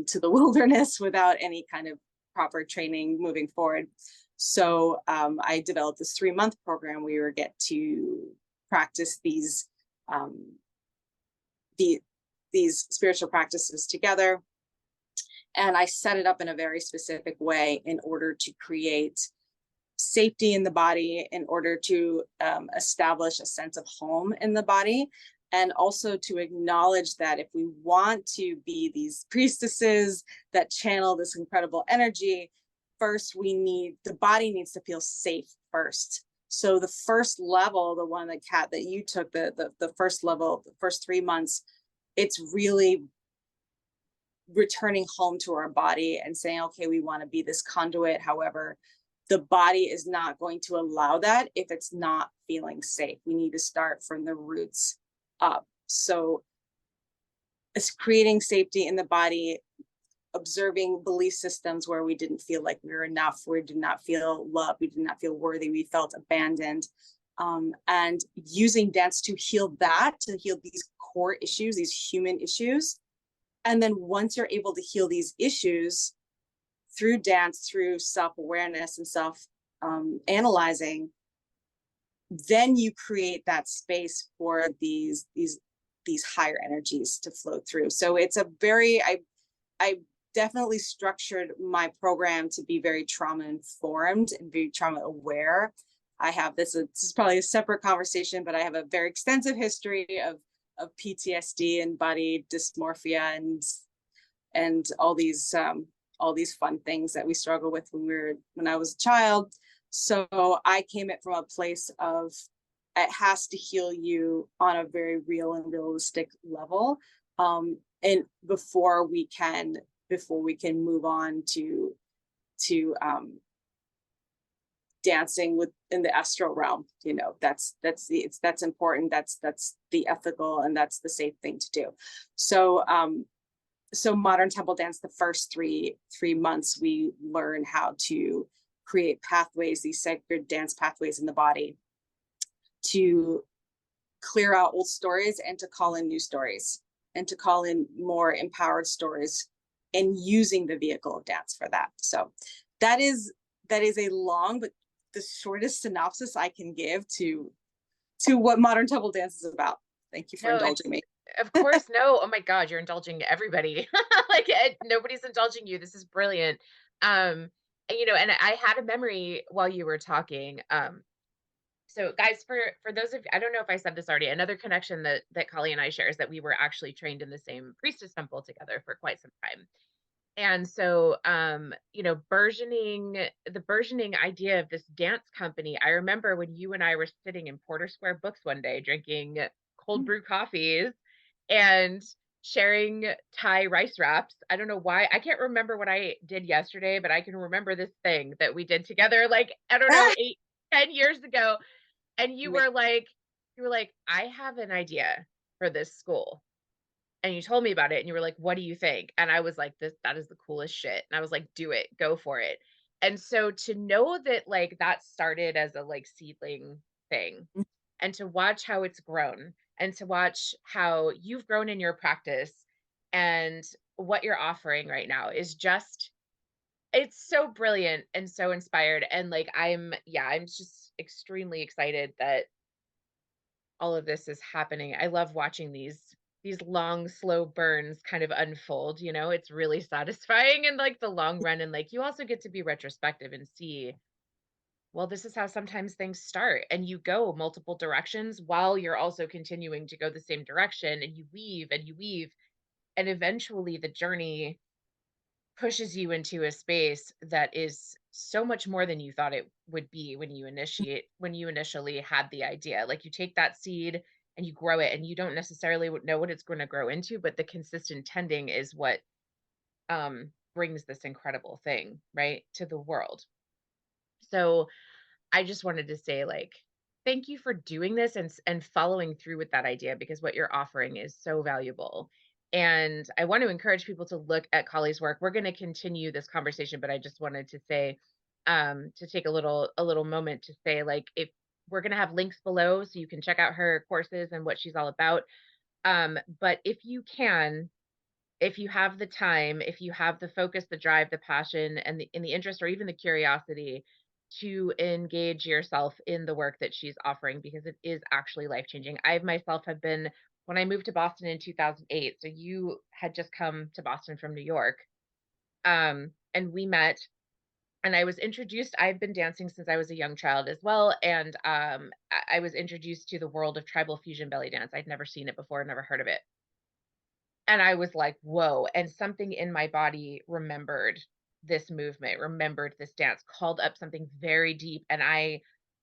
to the wilderness without any kind of proper training moving forward. So I developed this 3-month program where you get to practice these spiritual practices together. And I set it up in a very specific way in order to create safety in the body, in order to establish a sense of home in the body, and also to acknowledge that if we want to be these priestesses that channel this incredible energy, first the body needs to feel safe first. So the first level, the one that Kat that you took, the first level, the first 3 months, it's really returning home to our body and saying, okay, we want to be this conduit. However, the body is not going to allow that if it's not feeling safe. We need to start from the roots up. So it's creating safety in the body, observing belief systems where we didn't feel like we were enough, we did not feel loved, we did not feel worthy, we felt abandoned, and using dance to heal these core issues, these human issues. And then once you're able to heal these issues through dance, through self-awareness and self-analyzing, then you create that space for these higher energies to flow through. So it's I definitely structured my program to be very trauma informed and very trauma aware. I have this is probably a separate conversation, but I have a very extensive history of PTSD and body dysmorphia and all these fun things that we struggle with when I was a child. So I came it from a place of it has to heal you on a very real and realistic level. And before we can move on to dancing in the astral realm, that's important. That's the ethical and that's the safe thing to do. So modern temple dance, the first three months we learn how to create pathways, these sacred dance pathways in the body, to clear out old stories and to call in new stories and to call in more empowered stories, and using the vehicle of dance for that. So that is a long but the shortest synopsis I can give to what modern temple dance is about. Thank you for No, it's indulging me. of course, no. Oh my God, you're indulging everybody. Like nobody's indulging you. This is brilliant. And I had a memory while you were talking. So guys, for those of you, I don't know if I said this already, another connection that Kali and I share is that we were actually trained in the same priestess temple together for quite some time. And so, the burgeoning idea of this dance company, I remember when you and I were sitting in Porter Square Books one day drinking cold brew coffees and sharing Thai rice wraps. I don't know why. I can't remember what I did yesterday, but I can remember this thing that we did together, like, I don't know, 8, 10 years ago. And you were like, I have an idea for this school, and you told me about it and you were like, what do you think? And I was like, that is the coolest shit. And I was like, do it, go for it. And so to know that like that started as a like seedling thing, and to watch how it's grown, and to watch how you've grown in your practice, and what you're offering right now is just, it's so brilliant and so inspired. And like I'm just extremely excited that all of this is happening. I love watching these long, slow burns kind of unfold, it's really satisfying in like the long run. And like you also get to be retrospective and see, well, this is how sometimes things start. And you go multiple directions while you're also continuing to go the same direction, and you weave and you weave. And eventually the journey pushes you into a space that is so much more than you thought it would be when you initially had the idea. Like you take that seed and you grow it, and you don't necessarily know what it's going to grow into, but the consistent tending is what brings this incredible thing right to the world. So I just wanted to say, like, thank you for doing this and following through with that idea, because what you're offering is so valuable. And I want to encourage people to look at Kali's work. We're going to continue this conversation, but I just wanted to say, to take a little moment to say, like, if we're going to have links below so you can check out her courses and what she's all about. But if you have the time, if you have the focus, the drive, the passion, and the interest, or even the curiosity to engage yourself in the work that she's offering, because it is actually life changing. I myself have been, when I moved to Boston in 2008, so you had just come to Boston from New York, and we met. And I was introduced, I've been dancing since I was a young child as well. And I was introduced to the world of tribal fusion belly dance. I'd never seen it before, never heard of it. And I was like, whoa. And something in my body remembered this movement, remembered this dance, called up something very deep. And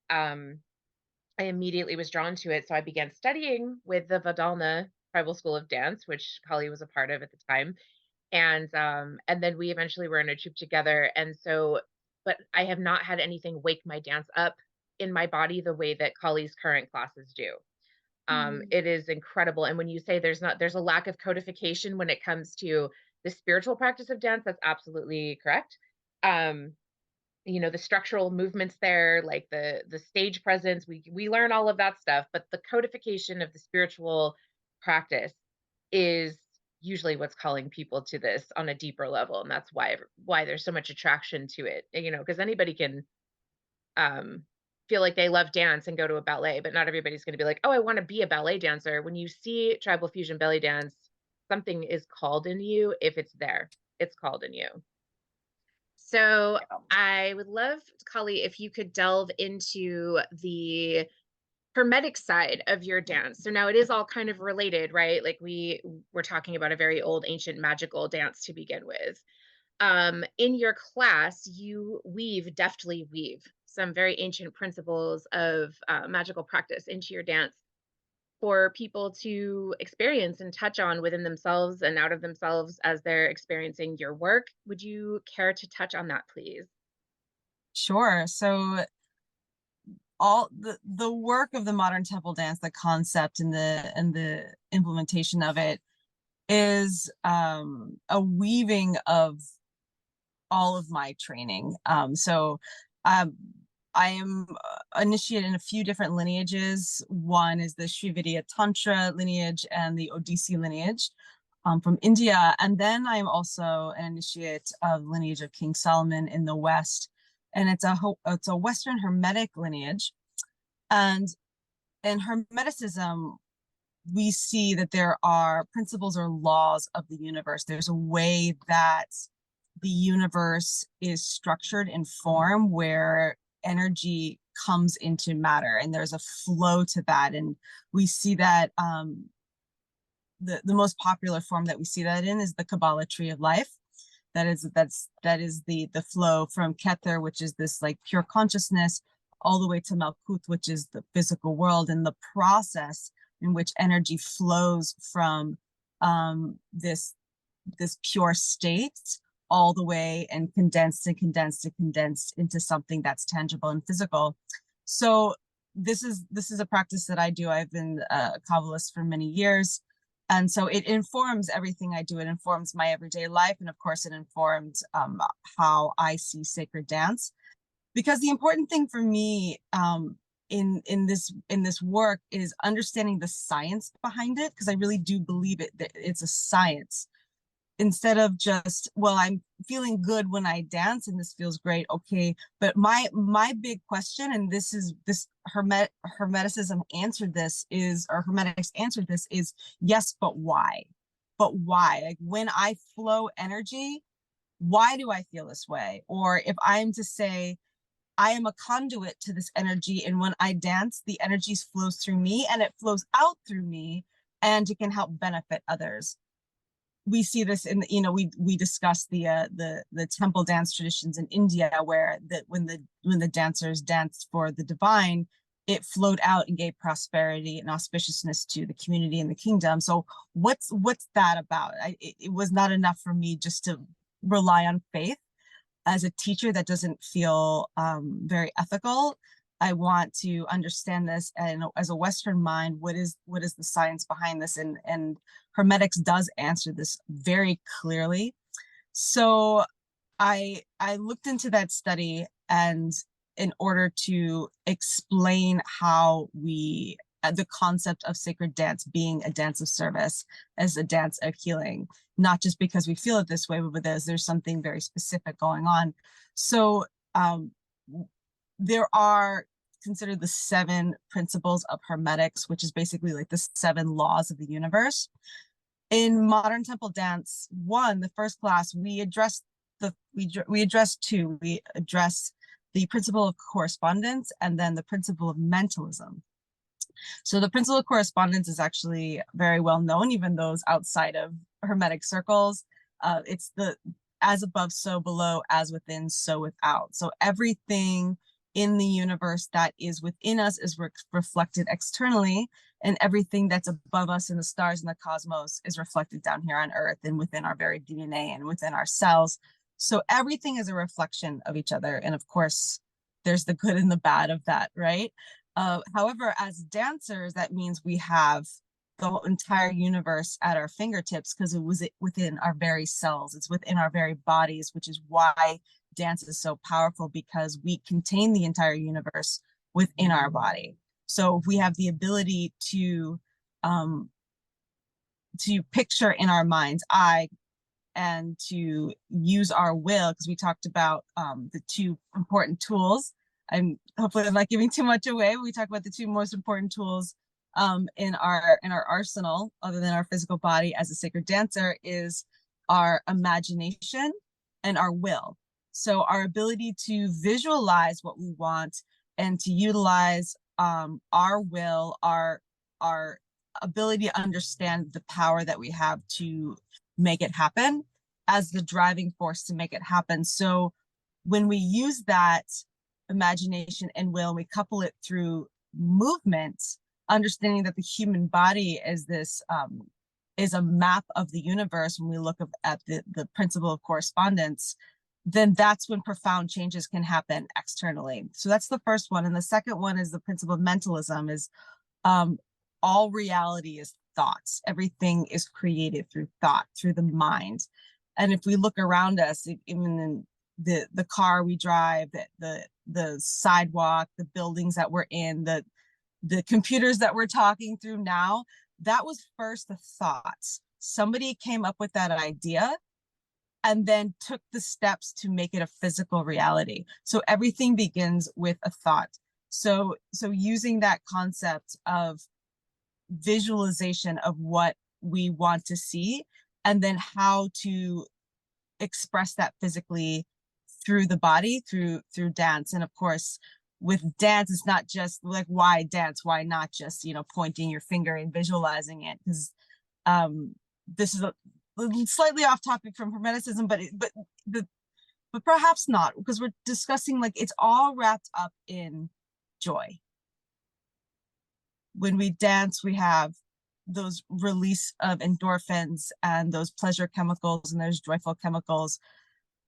um, I immediately was drawn to it. So I began studying with the Vadalna Tribal School of Dance, which Kali was a part of at the time. And then we eventually were in a troupe together. And so, but I have not had anything wake my dance up in my body the way that Kali's current classes do. Mhm. It is incredible. And when you say there's a lack of codification when it comes to the spiritual practice of dance, that's absolutely correct. Um, the structural movements there, like the stage presence, we learn all of that stuff, but the codification of the spiritual practice is usually what's calling people to this on a deeper level. And that's why there's so much attraction to it, because anybody can um, feel like they love dance and go to a ballet, but not everybody's going to be like, oh, I want to be a ballet dancer. When you see tribal fusion belly dance, something is called in you if it's there. it's called in you. So I would love, Kali, if you could delve into the hermetic side of your dance. So now it is all kind of related, right? Like we're talking about a very old, ancient, magical dance to begin with. In your class, you deftly weave some very ancient principles of magical practice into your dance for people to experience and touch on within themselves and out of themselves as they're experiencing your work. Would you care to touch on that, please? Sure. So all the work of the modern temple dance, the concept and the implementation of it is a weaving of all of my training. I am initiated in a few different lineages. One is the Srividya Tantra lineage and the Odissi lineage from India. And then I'm also an initiate of lineage of King Solomon in the West. And it's a Western Hermetic lineage. And in Hermeticism, we see that there are principles or laws of the universe. There's a way that the universe is structured in form where energy comes into matter, and there's a flow to that. And we see that the most popular form that we see that in is the Kabbalah tree of life. That is the flow from Kether, which is this like pure consciousness, all the way to Malkuth, which is the physical world, and the process in which energy flows from this pure state all the way and condensed into something that's tangible and physical. So this is a practice that I do. I've been a Kabbalist for many years. And so it informs everything I do. It informs my everyday life. And of course, it informed how I see sacred dance. Because the important thing for me in this work is understanding the science behind it, because I really do believe that it's a science. Instead of just, well, I'm feeling good when I dance and this feels great, okay. But my big question, and this Hermeticism answered this is, or Hermetics answered this is, yes, but why? But why? Like when I flow energy, why do I feel this way? Or if I'm to say, I am a conduit to this energy, and when I dance, the energy flows through me and it flows out through me, and it can help benefit others. We see this in, we discussed the temple dance traditions in India, where when the dancers danced for the divine, it flowed out and gave prosperity and auspiciousness to the community and the kingdom. So what's that about? It was not enough for me just to rely on faith. As a teacher, that doesn't feel very ethical. I want to understand this, and as a Western mind, what is the science behind this? And Hermetics does answer this very clearly. So I looked into that study, and in order to explain how the concept of sacred dance being a dance of service as a dance of healing, not just because we feel it this way, but there's something very specific going on. So there are considered the 7 principles of Hermetics, which is basically like the 7 laws of the universe. In modern temple dance 1, the first class, we address 2. We address the principle of correspondence and then the principle of mentalism. So the principle of correspondence is actually very well known, even those outside of Hermetic circles. It's the as above, so below, as within, so without. So everything in the universe that is within us is reflected externally, and everything that's above us in the stars and the cosmos is reflected down here on Earth and within our very DNA and within our cells. So everything is a reflection of each other. And of course, there's the good and the bad of that, right? However, as dancers, that means we have the entire universe at our fingertips, because it was within our very cells. It's within our very bodies, which is why dance is so powerful, because we contain the entire universe within our body. So if we have the ability to picture in our mind's eye and to use our will, because we talked about the 2 important tools. And hopefully I'm not giving too much away. We talk about the 2 most important tools in our arsenal, other than our physical body as a sacred dancer, is our imagination, and our will. So our ability to visualize what we want and to utilize our will, our ability to understand the power that we have to make it happen as the driving force to make it happen. So when we use that imagination and will, and we couple it through movement, understanding that the human body is this is a map of the universe, when we look at the principle of correspondence, then that's when profound changes can happen externally. So that's the first one. And the second one is the principle of mentalism, is all reality is thoughts. Everything is created through thought, through the mind. And if we look around us, even in the car we drive, the sidewalk, the buildings that we're in, the computers that we're talking through now, that was first a thought. Somebody came up with that idea and then took the steps to make it a physical reality. So everything begins with a thought. So using that concept of visualization of what we want to see, and then how to express that physically through the body, through dance. And of course, with dance, it's not just like, why dance? Why not just, pointing your finger and visualizing it? Because this is a slightly off topic from Hermeticism, but perhaps not, because we're discussing, like, it's all wrapped up in joy. When we dance, we have those release of endorphins and those pleasure chemicals and those joyful chemicals.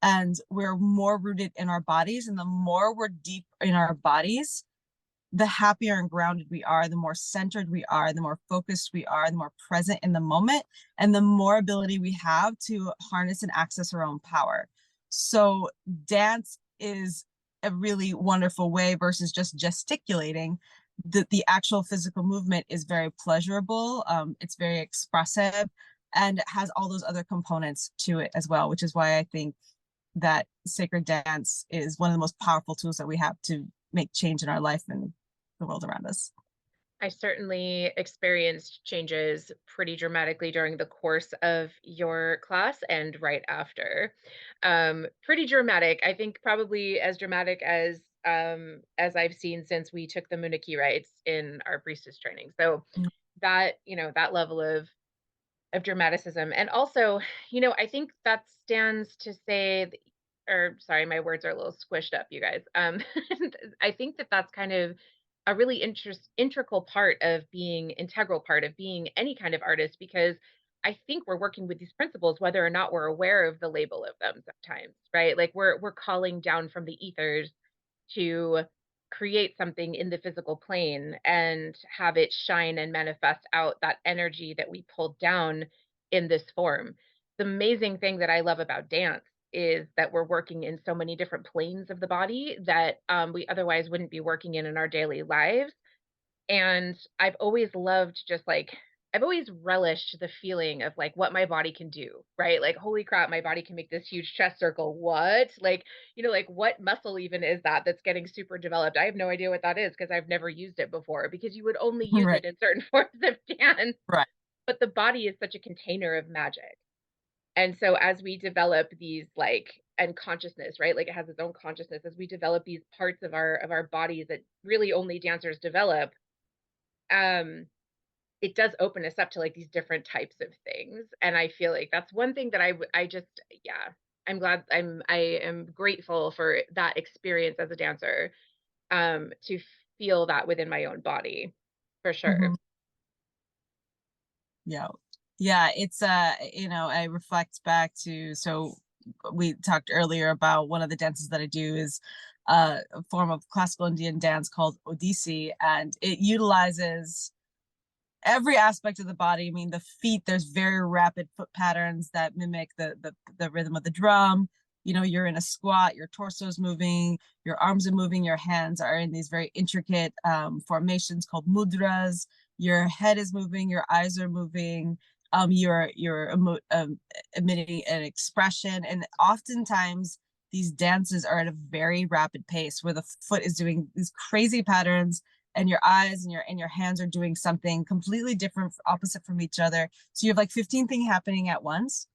And we're more rooted in our bodies. And the more we're deep in our bodies, the happier and grounded we are, the more centered we are, the more focused we are, the more present in the moment, and the more ability we have to harness and access our own power. So dance is a really wonderful way versus just gesticulating. The actual physical movement is very pleasurable. It's very expressive, and it has all those other components to it as well, which is why I think that sacred dance is one of the most powerful tools that we have to make change in our life and the world around us. I certainly experienced changes pretty dramatically during the course of your class and right after. Pretty dramatic. I think probably as dramatic as I've seen since we took the Munich rites in our priestess training. So that, that level of dramaticism. And also, I think that stands to say, or sorry, my words are a little squished up, you guys. I think that that's kind of a really integral part of being any kind of artist, because I think we're working with these principles whether or not we're aware of the label of them sometimes, right? Like we're calling down from the ethers to create something in the physical plane and have it shine and manifest out that energy that we pulled down in this form. The amazing thing that I love about dance is that we're working in so many different planes of the body that we otherwise wouldn't be working in our daily lives. And I've always loved I've always relished the feeling of like what my body can do, right? Like, holy crap, my body can make this huge chest circle. What? Like, like what muscle even is that's getting super developed? I have no idea what that is because I've never used it before, because you would only use Right. it in certain forms of dance. Right. But the body is such a container of magic. And so as we develop these and consciousness, right? Like it has its own consciousness, as we develop these parts of our bodies that really only dancers develop, it does open us up to like these different types of things. And I feel like that's one thing that I just, yeah, I am grateful for that experience as a dancer, to feel that within my own body, for sure. Yeah. Yeah. It's, I reflect back to, so we talked earlier about one of the dances that I do is a form of classical Indian dance called Odissi, and it utilizes every aspect of the body. I mean, the feet, there's very rapid foot patterns that mimic the rhythm of the drum. You're in a squat, your torso is moving, your arms are moving, your hands are in these very intricate formations called mudras. Your head is moving, your eyes are moving, you're emitting an expression. And oftentimes these dances are at a very rapid pace where the foot is doing these crazy patterns, and your eyes and your hands are doing something completely different, opposite from each other. So you have like 15 things happening at once.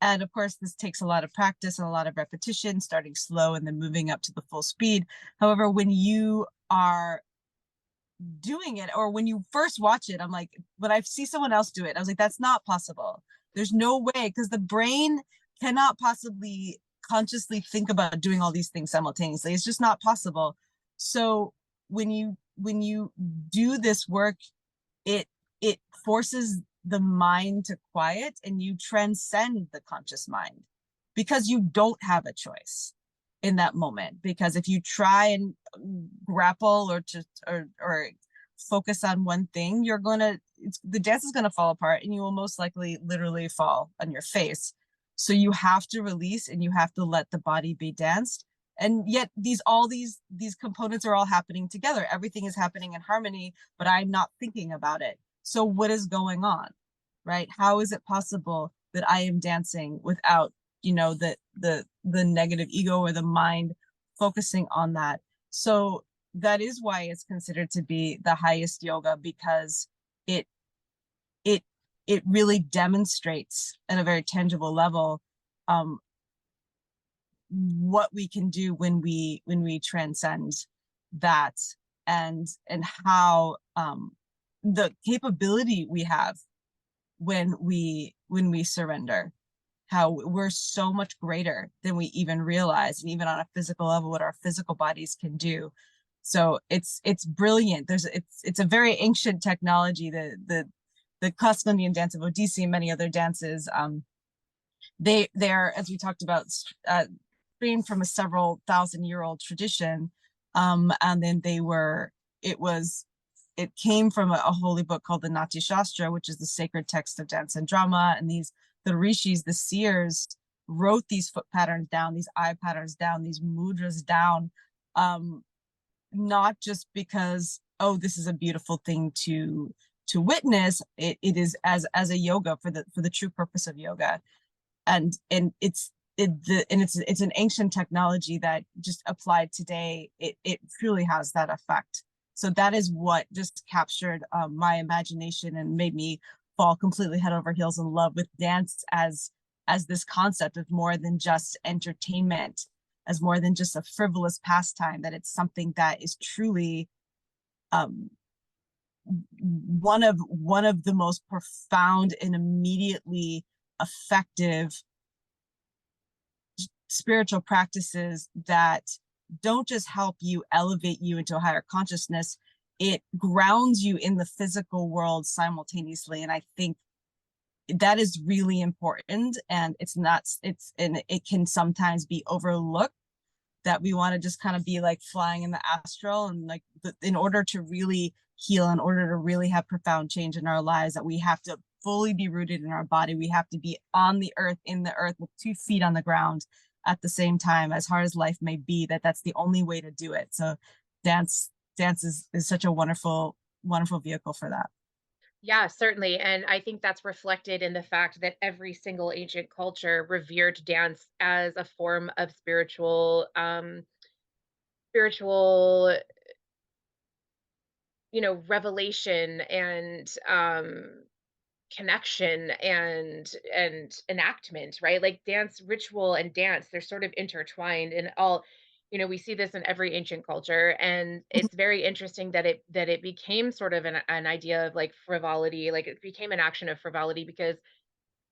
And of course, this takes a lot of practice and a lot of repetition, starting slow and then moving up to the full speed. However, when you are doing it, or when you first watch it, I'm like, when I see someone else do it, I was like, that's not possible. There's no way, because the brain cannot possibly consciously think about doing all these things simultaneously. It's just not possible. So when you do this work, it forces the mind to quiet, and you transcend the conscious mind, because you don't have a choice in that moment. Because if you try and grapple or just or focus on one thing, you're gonna the dance is gonna fall apart, and you will most likely literally fall on your face. So you have to release, and you have to let the body be danced. And yet these components are all happening together. Everything is happening in harmony, but I'm not thinking about it. So what is going on, right? How is it possible that I am dancing without, the negative ego or the mind focusing on that? So that is why it's considered to be the highest yoga, because it it it really demonstrates at a very tangible level what we can do when we transcend that, and how the capability we have when we surrender, how we're so much greater than we even realize, and even on a physical level, what our physical bodies can do. So it's brilliant. It's a very ancient technology. The classical Indian dance of Odissi and many other dances, they're, as we talked about, streamed from a several thousand-year-old tradition, and then it came from a holy book called the Natya Shastra, which is the sacred text of dance and drama. And the rishis, the seers, wrote these foot patterns down, these eye patterns down, these mudras down, not just because, oh, this is a beautiful thing to witness. It is as a yoga for the true purpose of yoga. And it's an ancient technology that, just applied today, it truly has that effect. So that is what just captured my imagination and made me fall completely head over heels in love with dance as this concept of more than just entertainment, as more than just a frivolous pastime, that it's something that is truly one of the most profound and immediately effective spiritual practices that don't just help you elevate you into a higher consciousness, it grounds you in the physical world simultaneously. And I think that is really important. And it can sometimes be overlooked, that we want to just kind of be like flying in the astral, and like, in order to really heal, in order to really have profound change in our lives, that we have to fully be rooted in our body. We have to be on the earth, in the earth, with 2 feet on the ground at the same time, as hard as life may be. That's the only way to do it. So dance is such a wonderful vehicle for that. Yeah, certainly. And I think that's reflected in the fact that every single ancient culture revered dance as a form of spiritual, revelation and connection and enactment, right? Like dance, ritual and dance, they're sort of intertwined in all. We see this in every ancient culture, and it's very interesting that it became sort of an idea of like frivolity, like it became an action of frivolity, because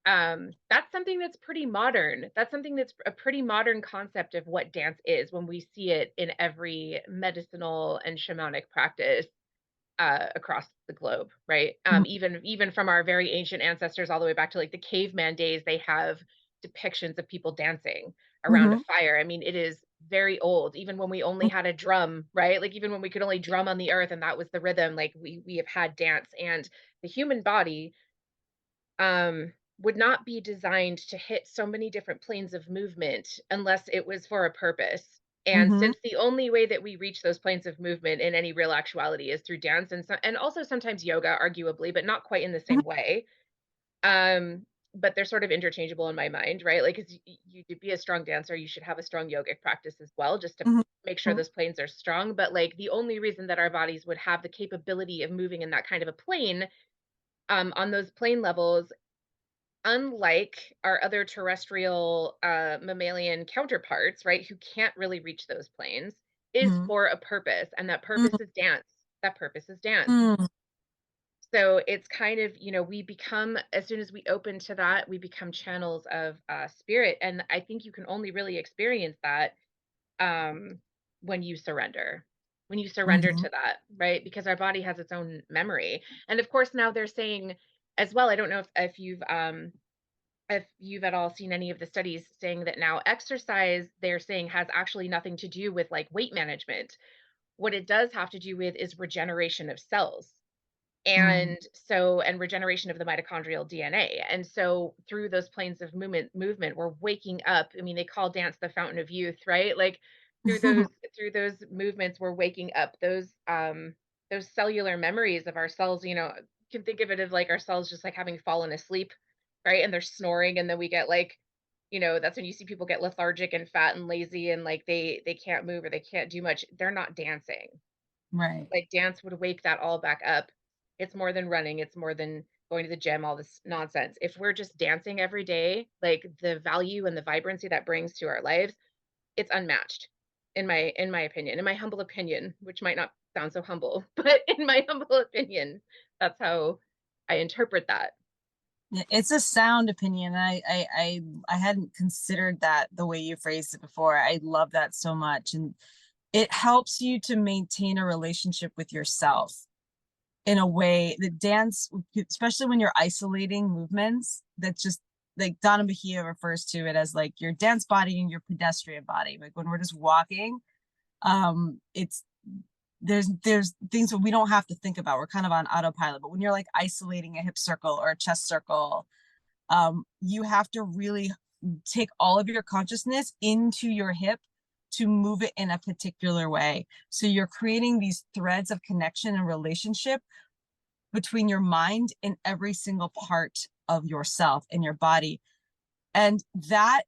that's something that's pretty modern. That's something that's a pretty modern concept of what dance is, when we see it in every medicinal and shamanic practice across the globe, right? Even from our very ancient ancestors all the way back to like the caveman days, they have depictions of people dancing around a Mm-hmm. fire. I mean, it is very old. Even when we only had a drum, right? Like even when we could only drum on the earth and that was the rhythm, like we have had dance. And the human body would not be designed to hit so many different planes of movement unless it was for a purpose. And Mm-hmm. since the only way that we reach those planes of movement in any real actuality is through dance, and also sometimes yoga, arguably, but not quite in the same way. Um, but they're sort of interchangeable in my mind, right? Like, 'cause you to be a strong dancer, you should have a strong yogic practice as well, just to make sure Mm-hmm. those planes are strong. But like the only reason that our bodies would have the capability of moving in that kind of a plane, on those plane levels, unlike our other terrestrial mammalian counterparts, right, who can't really reach those planes, is Mhm. for a purpose, and that Mm, purpose is dance. That purpose is dance. mm, So it's kind of, we become, as soon as we open to that, we become channels of spirit. And I think you can only really experience that um, when you surrender, mhm. to that, right? Because our body has its own memory. And of course, now they're saying as well, I don't know if you've at all seen any of the studies saying that now exercise, they're saying, has actually nothing to do with like weight management. What it does have to do with is regeneration of cells, Mm, and regeneration of the mitochondrial DNA. And so through those planes of movement, we're waking up. I mean, they call dance the fountain of youth, right? Like through those movements, we're waking up those cellular memories of our cells. You can think of it as like our cells just like having fallen asleep, right? And they're snoring, and then we get like, that's when you see people get lethargic and fat and lazy, and like they can't move or they can't do much. They're not dancing. right. Like, dance would wake that all back up. It's more than running, it's more than going to the gym, all this nonsense. If we're just dancing every day, like, the value and the vibrancy that brings to our lives, it's unmatched, in my opinion, in my humble opinion, which might not sound so humble, but in my humble opinion, that's how I interpret that. Yeah, it's a sound opinion. I hadn't considered that the way you phrased it before. I love that so much. And it helps you to maintain a relationship with yourself in a way that dance, especially when you're isolating movements, that's just like Donna Mejia refers to it as like your dance body and your pedestrian body. Like when we're just walking, it's there's things that we don't have to think about. We're kind of on autopilot. But when you're like isolating a hip circle or a chest circle, you have to really take all of your consciousness into your hip to move it in a particular way. So you're creating these threads of connection and relationship between your mind and every single part of yourself and your body. And that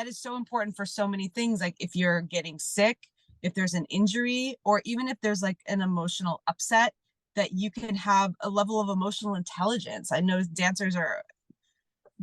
is so important for so many things. Like if you're getting sick, if there's an injury, or even if there's like an emotional upset, that you can have a level of emotional intelligence. I know dancers are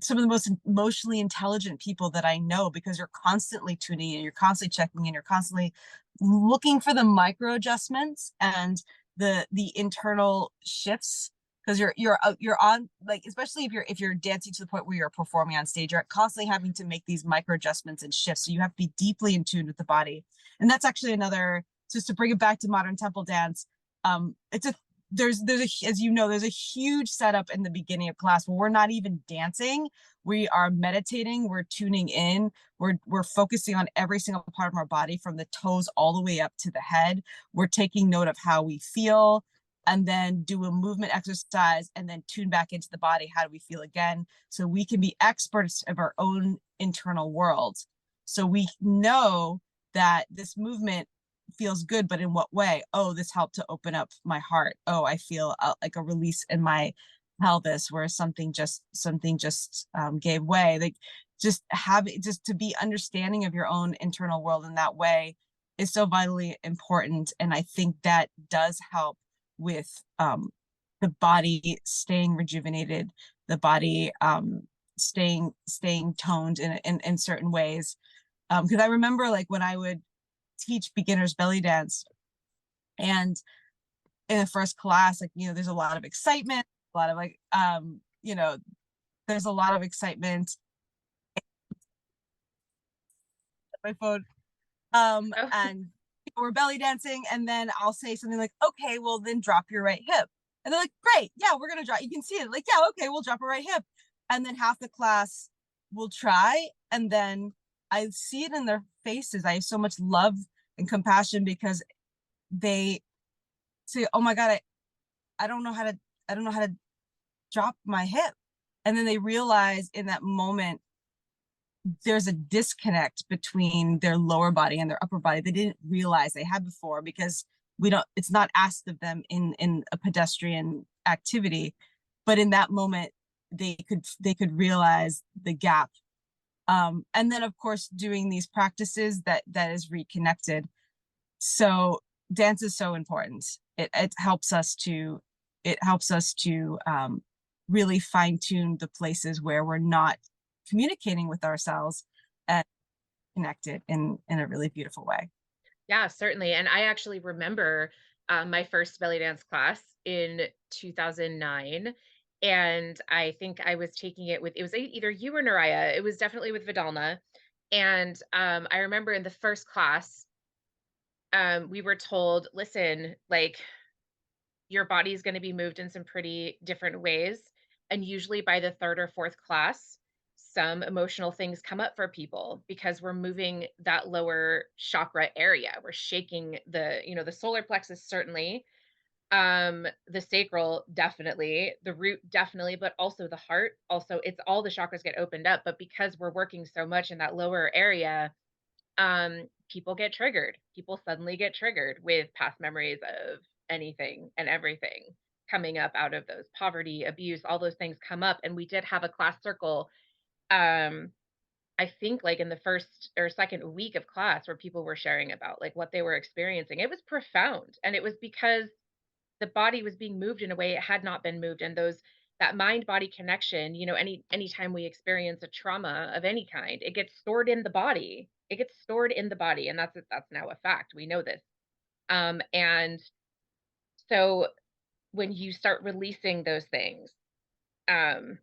some of the most emotionally intelligent people that I know, because you're constantly tuning in, you're constantly checking in, you're constantly looking for the micro adjustments and the internal shifts, because you're on, like, especially if you're dancing to the point where you're performing on stage, you're constantly having to make these micro adjustments and shifts. So you have to be deeply in tune with the body. And that's actually another, just to bring it back to modern temple dance, it's a there's a, as you know, there's a huge setup in the beginning of class where we're not even dancing. We are meditating, we're tuning in, we're focusing on every single part of our body from the toes all the way up to the head. We're taking note of how we feel, and then do a movement exercise, and then tune back into the body. How do we feel again? So we can be experts of our own internal world. So we know that this movement feels good, but in what way? Oh, this helped to open up my heart. Oh, I feel like a release in my pelvis where something just gave way. Like just to be understanding of your own internal world in that way is so vitally important. And I think that does help with the body staying rejuvenated, the body staying toned in certain ways. Because I remember like when I would teach beginners belly dance, and in the first class, like, there's a lot of excitement, a lot of like, there's a lot of excitement. My phone. Oh, And we're belly dancing, and then I'll say something like, okay, well then drop your right hip. And they're like, great, yeah, we're gonna drop. You can see it, like, yeah, okay, we'll drop a right hip. And then half the class will try, and then I see it in their faces. I have so much love and compassion, because they say, oh my God, I don't know how to, drop my hip. And then they realize in that moment there's a disconnect between their lower body and their upper body they didn't realize they had before, because it's not asked of them in a pedestrian activity. But in that moment they could realize the gap. And then of course doing these practices that is reconnected. So dance is so important. It helps us to really fine tune the places where we're not communicating with ourselves and connect it in a really beautiful way. Yeah, certainly. And I actually remember my first belly dance class in 2009. And I think I was taking it with, it was either you or Naraya. It was definitely with Vidalna. And I remember in the first class, we were told, listen, like your body is going to be moved in some pretty different ways. And usually by the third or fourth class, some emotional things come up for people because we're moving that lower chakra area. We're shaking the solar plexus, certainly, the sacral, definitely, the root, definitely, but also the heart. Also, it's all the chakras get opened up. But because we're working so much in that lower area, people get triggered. People suddenly get triggered with past memories of anything and everything coming up out of those poverty, abuse, all those things come up. And we did have a class circle. Um, I think like in the first or second week of class where people were sharing about like what they were experiencing. It was profound. And it was because the body was being moved in a way it had not been moved. And those that mind body connection, anytime we experience a trauma of any kind, it gets stored in the body. It gets stored in the body. And that's now a fact. We know this. And so when you start releasing those things, um,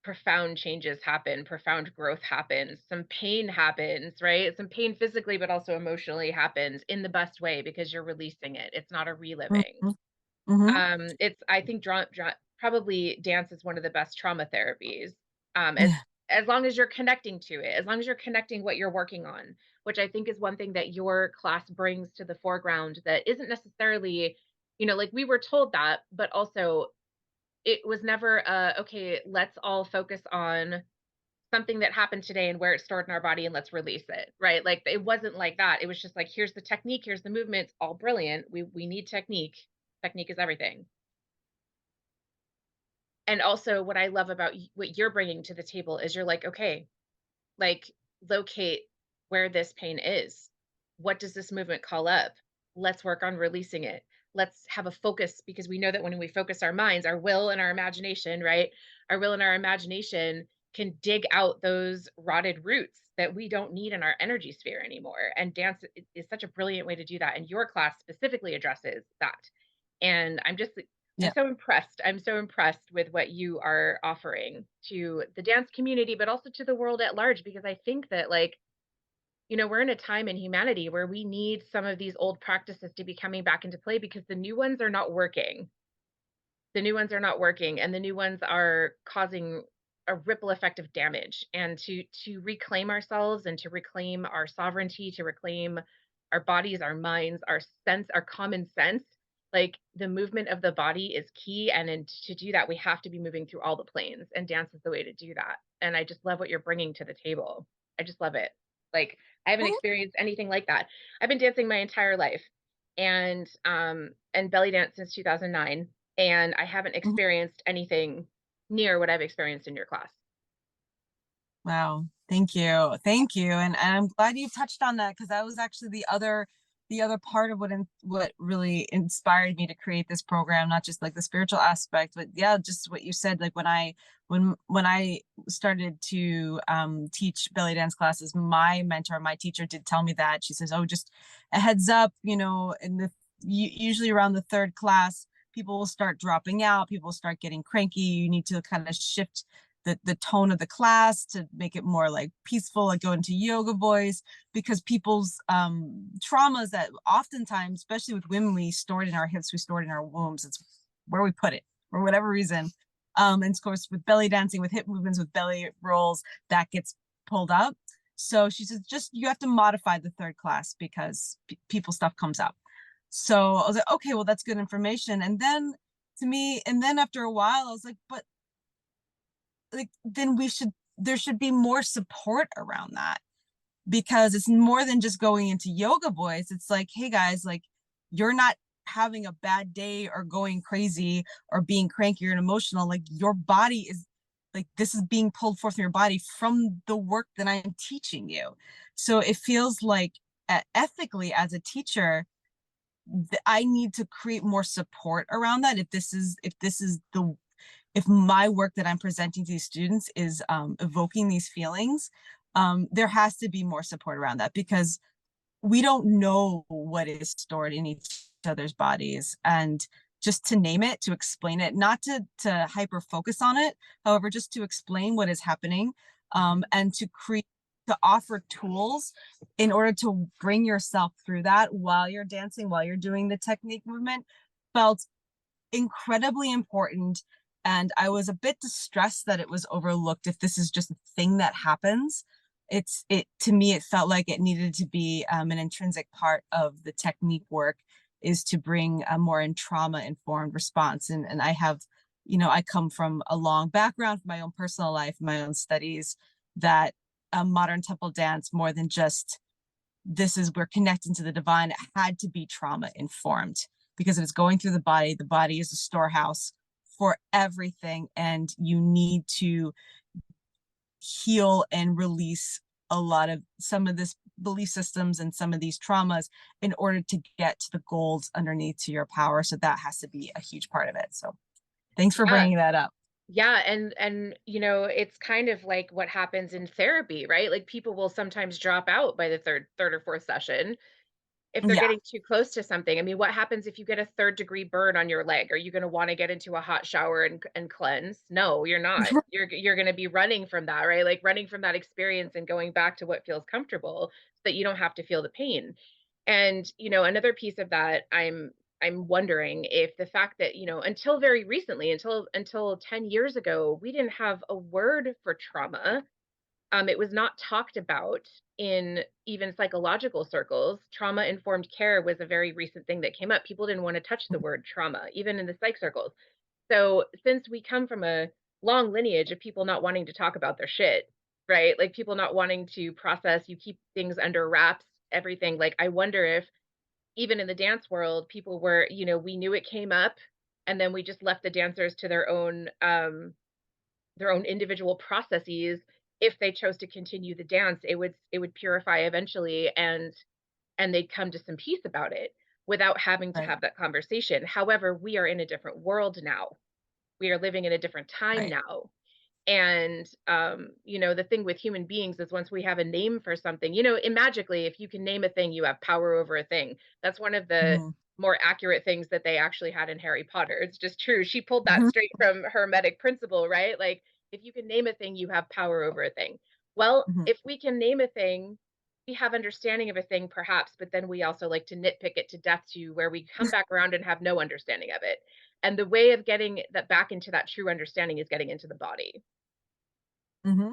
profound changes happen, profound growth happens, some pain happens, right? Some pain physically, but also emotionally happens in the best way because you're releasing it. It's not a reliving. Mhm. Mhm. It's I think probably dance is one of the best trauma therapies. As Yeah. as long as you're connecting to it, as long as you're connecting what you're working on, which I think is one thing that your class brings to the foreground that isn't necessarily, like we were told that, but also it was never okay, let's all focus on something that happened today and where it's stored in our body and let's release it, right? Like it wasn't like that. It was just like here's the technique, here's the movement, all brilliant. We need technique. Technique is everything. And also what I love about what you're bringing to the table is you're like, okay, like locate where this pain is. What does this movement call up? Let's work on releasing it. Let's have a focus because we know that when we focus our minds, our will and our imagination, right? Our will and our imagination can dig out those rotted roots that we don't need in our energy sphere anymore. And dance is such a brilliant way to do that. And your class specifically addresses that. And I'm Yeah. so impressed. I'm so impressed with what you are offering to the dance community, but also to the world at large, because I think that, like, we're in a time in humanity where we need some of these old practices to be coming back into play because the new ones are not working. The new ones are not working, and the new ones are causing a ripple effect of damage. And to reclaim ourselves and to reclaim our sovereignty, to reclaim our bodies, our minds, our common sense, like the movement of the body is key. And to do that, we have to be moving through all the planes, and dance is the way to do that. And I just love what you're bringing to the table. I just love it. Like I haven't Mhm. experienced anything like that. I've been dancing my entire life and belly dance since 2009, and I haven't Mhm. experienced anything near what I've experienced in your class. Wow. Thank you. Thank you. And I'm glad you touched on that because that was actually the other part of what really inspired me to create this program, not just like the spiritual aspect, but yeah, just what you said. Like when I started to teach belly dance classes, my mentor, my teacher did tell me that. She says, "Oh, just a heads up, in the usually around the third class, people will start dropping out, people start getting cranky. You need to kind of shift the tone of the class to make it more like peaceful, like go into yoga voice, because people's traumas that oftentimes, especially with women, we store it in our hips, we store it in our wombs. It's where we put it for whatever reason. And of course, with belly dancing, with hip movements, with belly rolls, that gets pulled up. So she says, just you have to modify the third class because people stuff comes up. So I was like, okay, well, that's good information. And then after a while, I was like, but like then there should be more support around that, because it's more than just going into yoga voice. It's like, hey guys, like you're not having a bad day or going crazy or being cranky or emotional. Like your body is like, this is being pulled forth from your body from the work that I'm teaching you. So it feels like ethically as a teacher, I need to create more support around that. If this is the if my work that I'm presenting to these students is evoking these feelings, there has to be more support around that, because we don't know what is stored in each other's bodies. And just to name it, to explain it, not to hyper focus on it, however, just to explain what is happening, and to offer tools in order to bring yourself through that while you're dancing, while you're doing the technique movement, felt incredibly important. And I was a bit distressed that it was overlooked, if this is just a thing that happens. To me, it felt like it needed to be an intrinsic part of the technique work, is to bring a more trauma informed response. And I have, I come from a long background from my own personal life, my own studies, that modern temple dance, more than just we're connecting to the divine, it had to be trauma informed, because if it's going through the body is a storehouse for everything, and you need to heal and release some of this belief systems and some of these traumas in order to get to the goals underneath to your power. So that has to be a huge part of it. So thanks for Yeah. bringing that up. Yeah, and it's kind of like what happens in therapy, right? Like people will sometimes drop out by the third or fourth session if they're Yeah. getting too close to something. I mean, what happens if you get a third-degree burn on your leg? Are you going to want to get into a hot shower and cleanse? No, you're not. You're going to be running from that, right? Like running from that experience and going back to what feels comfortable so that you don't have to feel the pain. And, another piece of that, I'm wondering if the fact that, until very recently, until 10 years ago, we didn't have a word for trauma. It was not talked about in even psychological circles. Trauma informed care was a very recent thing that came up. People didn't want to touch the word trauma, even in the psych circles. So, since we come from a long lineage of people not wanting to talk about their shit, right? Like people not wanting to process, you keep things under wraps, everything. Like, I wonder if even in the dance world, people were, we knew it came up and then we just left the dancers to their own individual processes. If they chose to continue the dance, it would purify eventually, and they'd come to some peace about it without having to Right. have that conversation. However, we are in a different world now. We are living in a different time Right. now. And the thing with human beings is once we have a name for something, magically, if you can name a thing, you have power over a thing. That's one of the Mm-hmm. more accurate things that they actually had in Harry Potter. It's just true. She pulled that Mm-hmm. straight from Hermetic principle, right? Like if you can name a thing, you have power over a thing. Well, Mm-hmm. if we can name a thing, we have understanding of a thing perhaps, but then we also like to nitpick it to death to where we come back around and have no understanding of it. And the way of getting that back into that true understanding is getting into the body. Mm-hmm.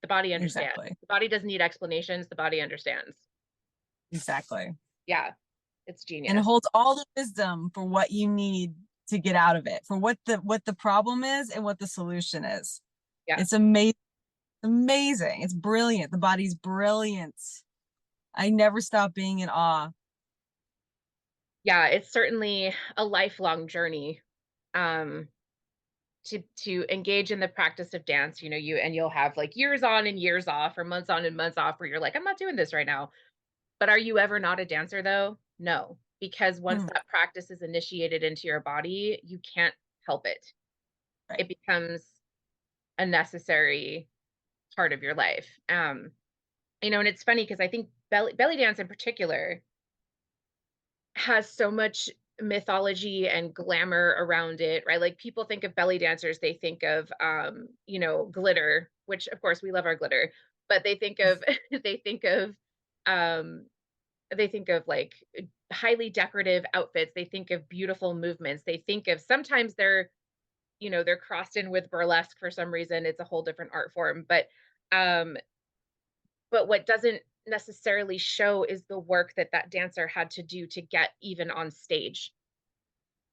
The body understands. Exactly. The body doesn't need explanations, the body understands. Exactly. Yeah, it's And it genius. holds all the wisdom for what you need to get out of it, for what the problem is and what the solution is. Yeah. It's amazing. Amazing. It's brilliant. The body's brilliant. I never stop being in awe. Yeah, it's certainly a lifelong journey, um, to engage in the practice of dance. You'll have like years on and years off or months on and months off where you're like, I'm not doing this right now. But are you ever not a dancer though? No, because once Hmm. that practice is initiated into your body, you can't help it. Right. It becomes a necessary part of your life. And it's funny because I think belly dance in particular has so much mythology and glamour around it, right? Like people think of belly dancers, they think of glitter, which of course we love our glitter, but they think of they think of um they think of like highly decorative outfits, they think of beautiful movements, they think of sometimes they're crossed in with burlesque for some reason. It's a whole different art form, um but what doesn't necessarily show is the work that that dancer had to do to get even on stage,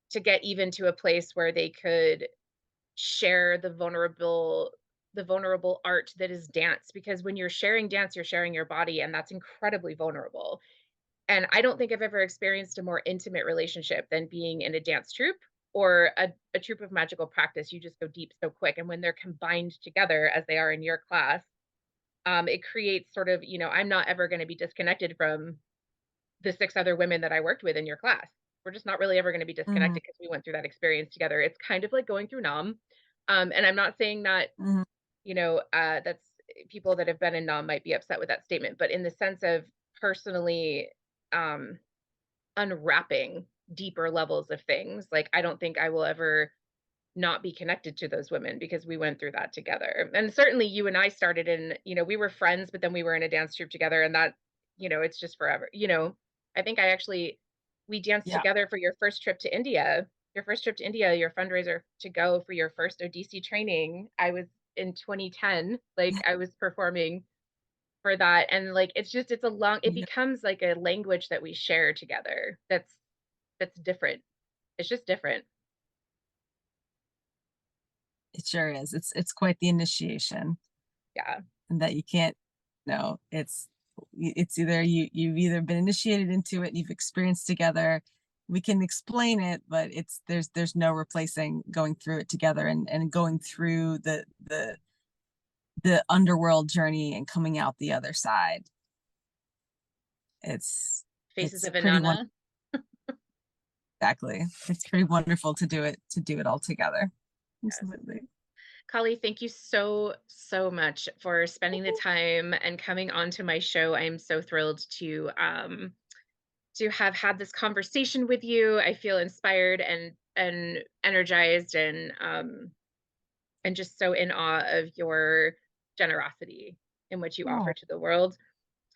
to get even to a place where they could share the vulnerable art that is dance, because when you're sharing dance, you're sharing your body, and that's incredibly vulnerable. And I don't think I've ever experienced a more intimate relationship than being in a dance troupe or a troupe of magical practice. You just go deep so quick. And when they're combined together as they are in your class, it creates sort of, I'm not ever going to be disconnected from the six other women that I worked with in your class. we're just not really ever going to be disconnected because we went through that experience together. It's kind of like going through Nam. And I'm not saying that, Mhm. that's people that have been in Nam might be upset with that statement, but in the sense of personally um, unwrapping deeper levels of things, like I don't think I will ever not be connected to those women because we went through that together. And certainly you and I started in, we were friends, but then we were in a dance troupe together and that, it's just forever. I think we danced Yeah. together for your first trip to India. Your first trip to India, your fundraiser to go for your first ODC training. I was in 2010, like I was performing for that. And like it Yeah. becomes like a language that we share together. That's different. It's just different. It sure is. It's quite the initiation, Yeah. and that you can't, no, it's either you've either been initiated into it, you've experienced together. We can explain it, but there's no replacing going through it together and going through the underworld journey and coming out the other side. It's Faces of pretty Inanna. exactly. It's pretty wonderful to do it all together. Yes. Absolutely. Kali, thank you so, so much for spending the time and coming onto my show. I am so thrilled to have had this conversation with you. I feel inspired and energized and just so in awe of your generosity in which you offer Oh, to the world.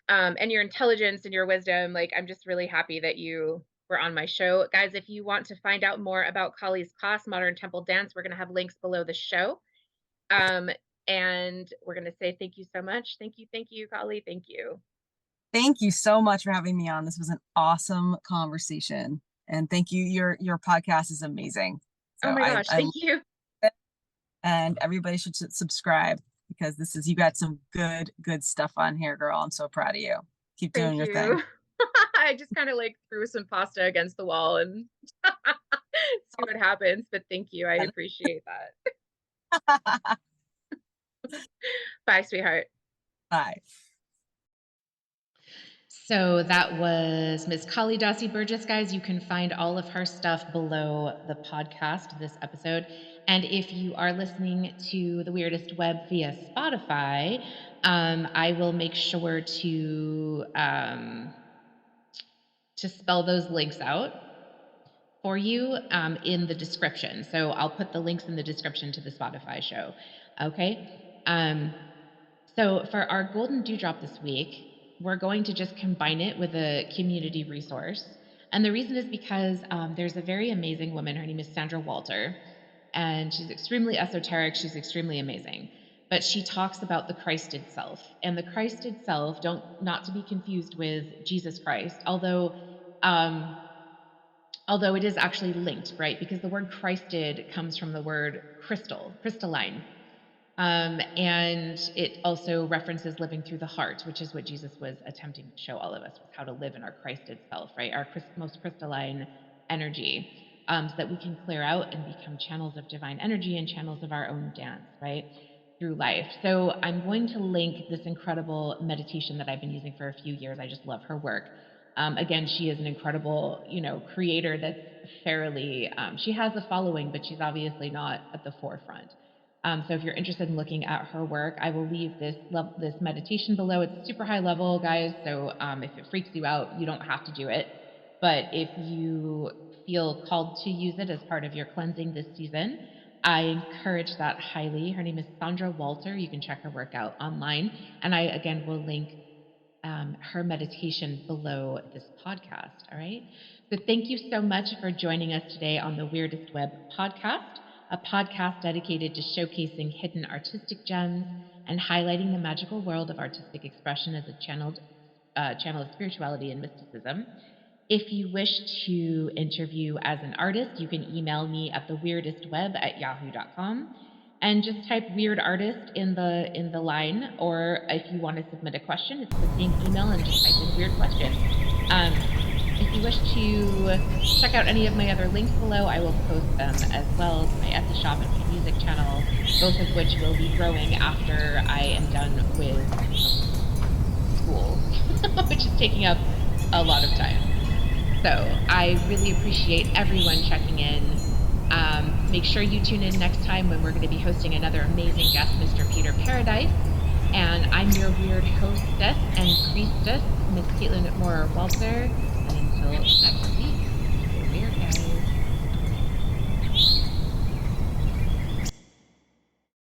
And your intelligence and your wisdom. Like, I'm just really happy that you were on my show. Guys, if you want to find out more about Kali's class, Modern Temple Dance, we're going to have links below the show. And we're going to say thank you so much. Thank you, Kali. Thank you. thank you so much for having me on. This was an awesome conversation. And thank you. Your podcast is amazing. So Oh my gosh, I thank love you. it, and everybody should subscribe because you got some good stuff on here, girl. I'm so proud of you. Keep doing Thank your you. thing. I just kind of like threw some pasta against the wall and see what happens. But thank you. I appreciate that. Bye, sweetheart. Bye. So that was Ms. Kalidasi Burgess, guys. You can find all of her stuff below the podcast, this episode. And if you are listening to the Weirdest Web via Spotify, I will make sure to spell those links out for you in the description. So I'll put the links in the description to the Spotify show. Okay. So for our golden dewdrop this week, we're going to just combine it with a community resource. And the reason is because there's a very amazing woman. Her name is Sandra Walter, and she's extremely esoteric. She's extremely amazing. But she talks about the Christed self. And the Christed self, not to be confused with Jesus Christ, although it is actually linked, right? Because the word Christed comes from the word crystalline. And it also references living through the heart, which is what Jesus was attempting to show all of us, was how to live in our Christed self, right? Our most crystalline energy, so that we can clear out and become channels of divine energy and channels of our own dance, right? Through life. So I'm going to link this incredible meditation that I've been using for a few years. I just love her work. Again, she is an incredible, creator that's fairly, she has a following, but she's obviously not at the forefront. So if you're interested in looking at her work, I will leave this meditation below. It's super high level, guys. So if it freaks you out, you don't have to do it. But if you feel called to use it as part of your cleansing this season, I encourage that highly. Her name is Sandra Walter. You can check her work out online. And I, again, will link her meditation below this podcast. All right. So thank you so much for joining us today on the Weirdest Web podcast, a podcast dedicated to showcasing hidden artistic gems and highlighting the magical world of artistic expression as a channel of spirituality and mysticism. If you wish to interview as an artist, you can email me at theweirdestweb@yahoo.com and just type weird artist in the line. Or if you want to submit a question, it's the same email and just type in weird question. If you wish to check out any of my other links below, I will post them as well to my Etsy shop and my music channel, both of which will be growing after I am done with school, which is taking up a lot of time. So I really appreciate everyone checking in. Make sure you tune in next time when we're going to be hosting another amazing guest, Mr. Peter Paradise. And I'm your weird hostess and priestess, Miss Caitlin Moore Walter. And until next week.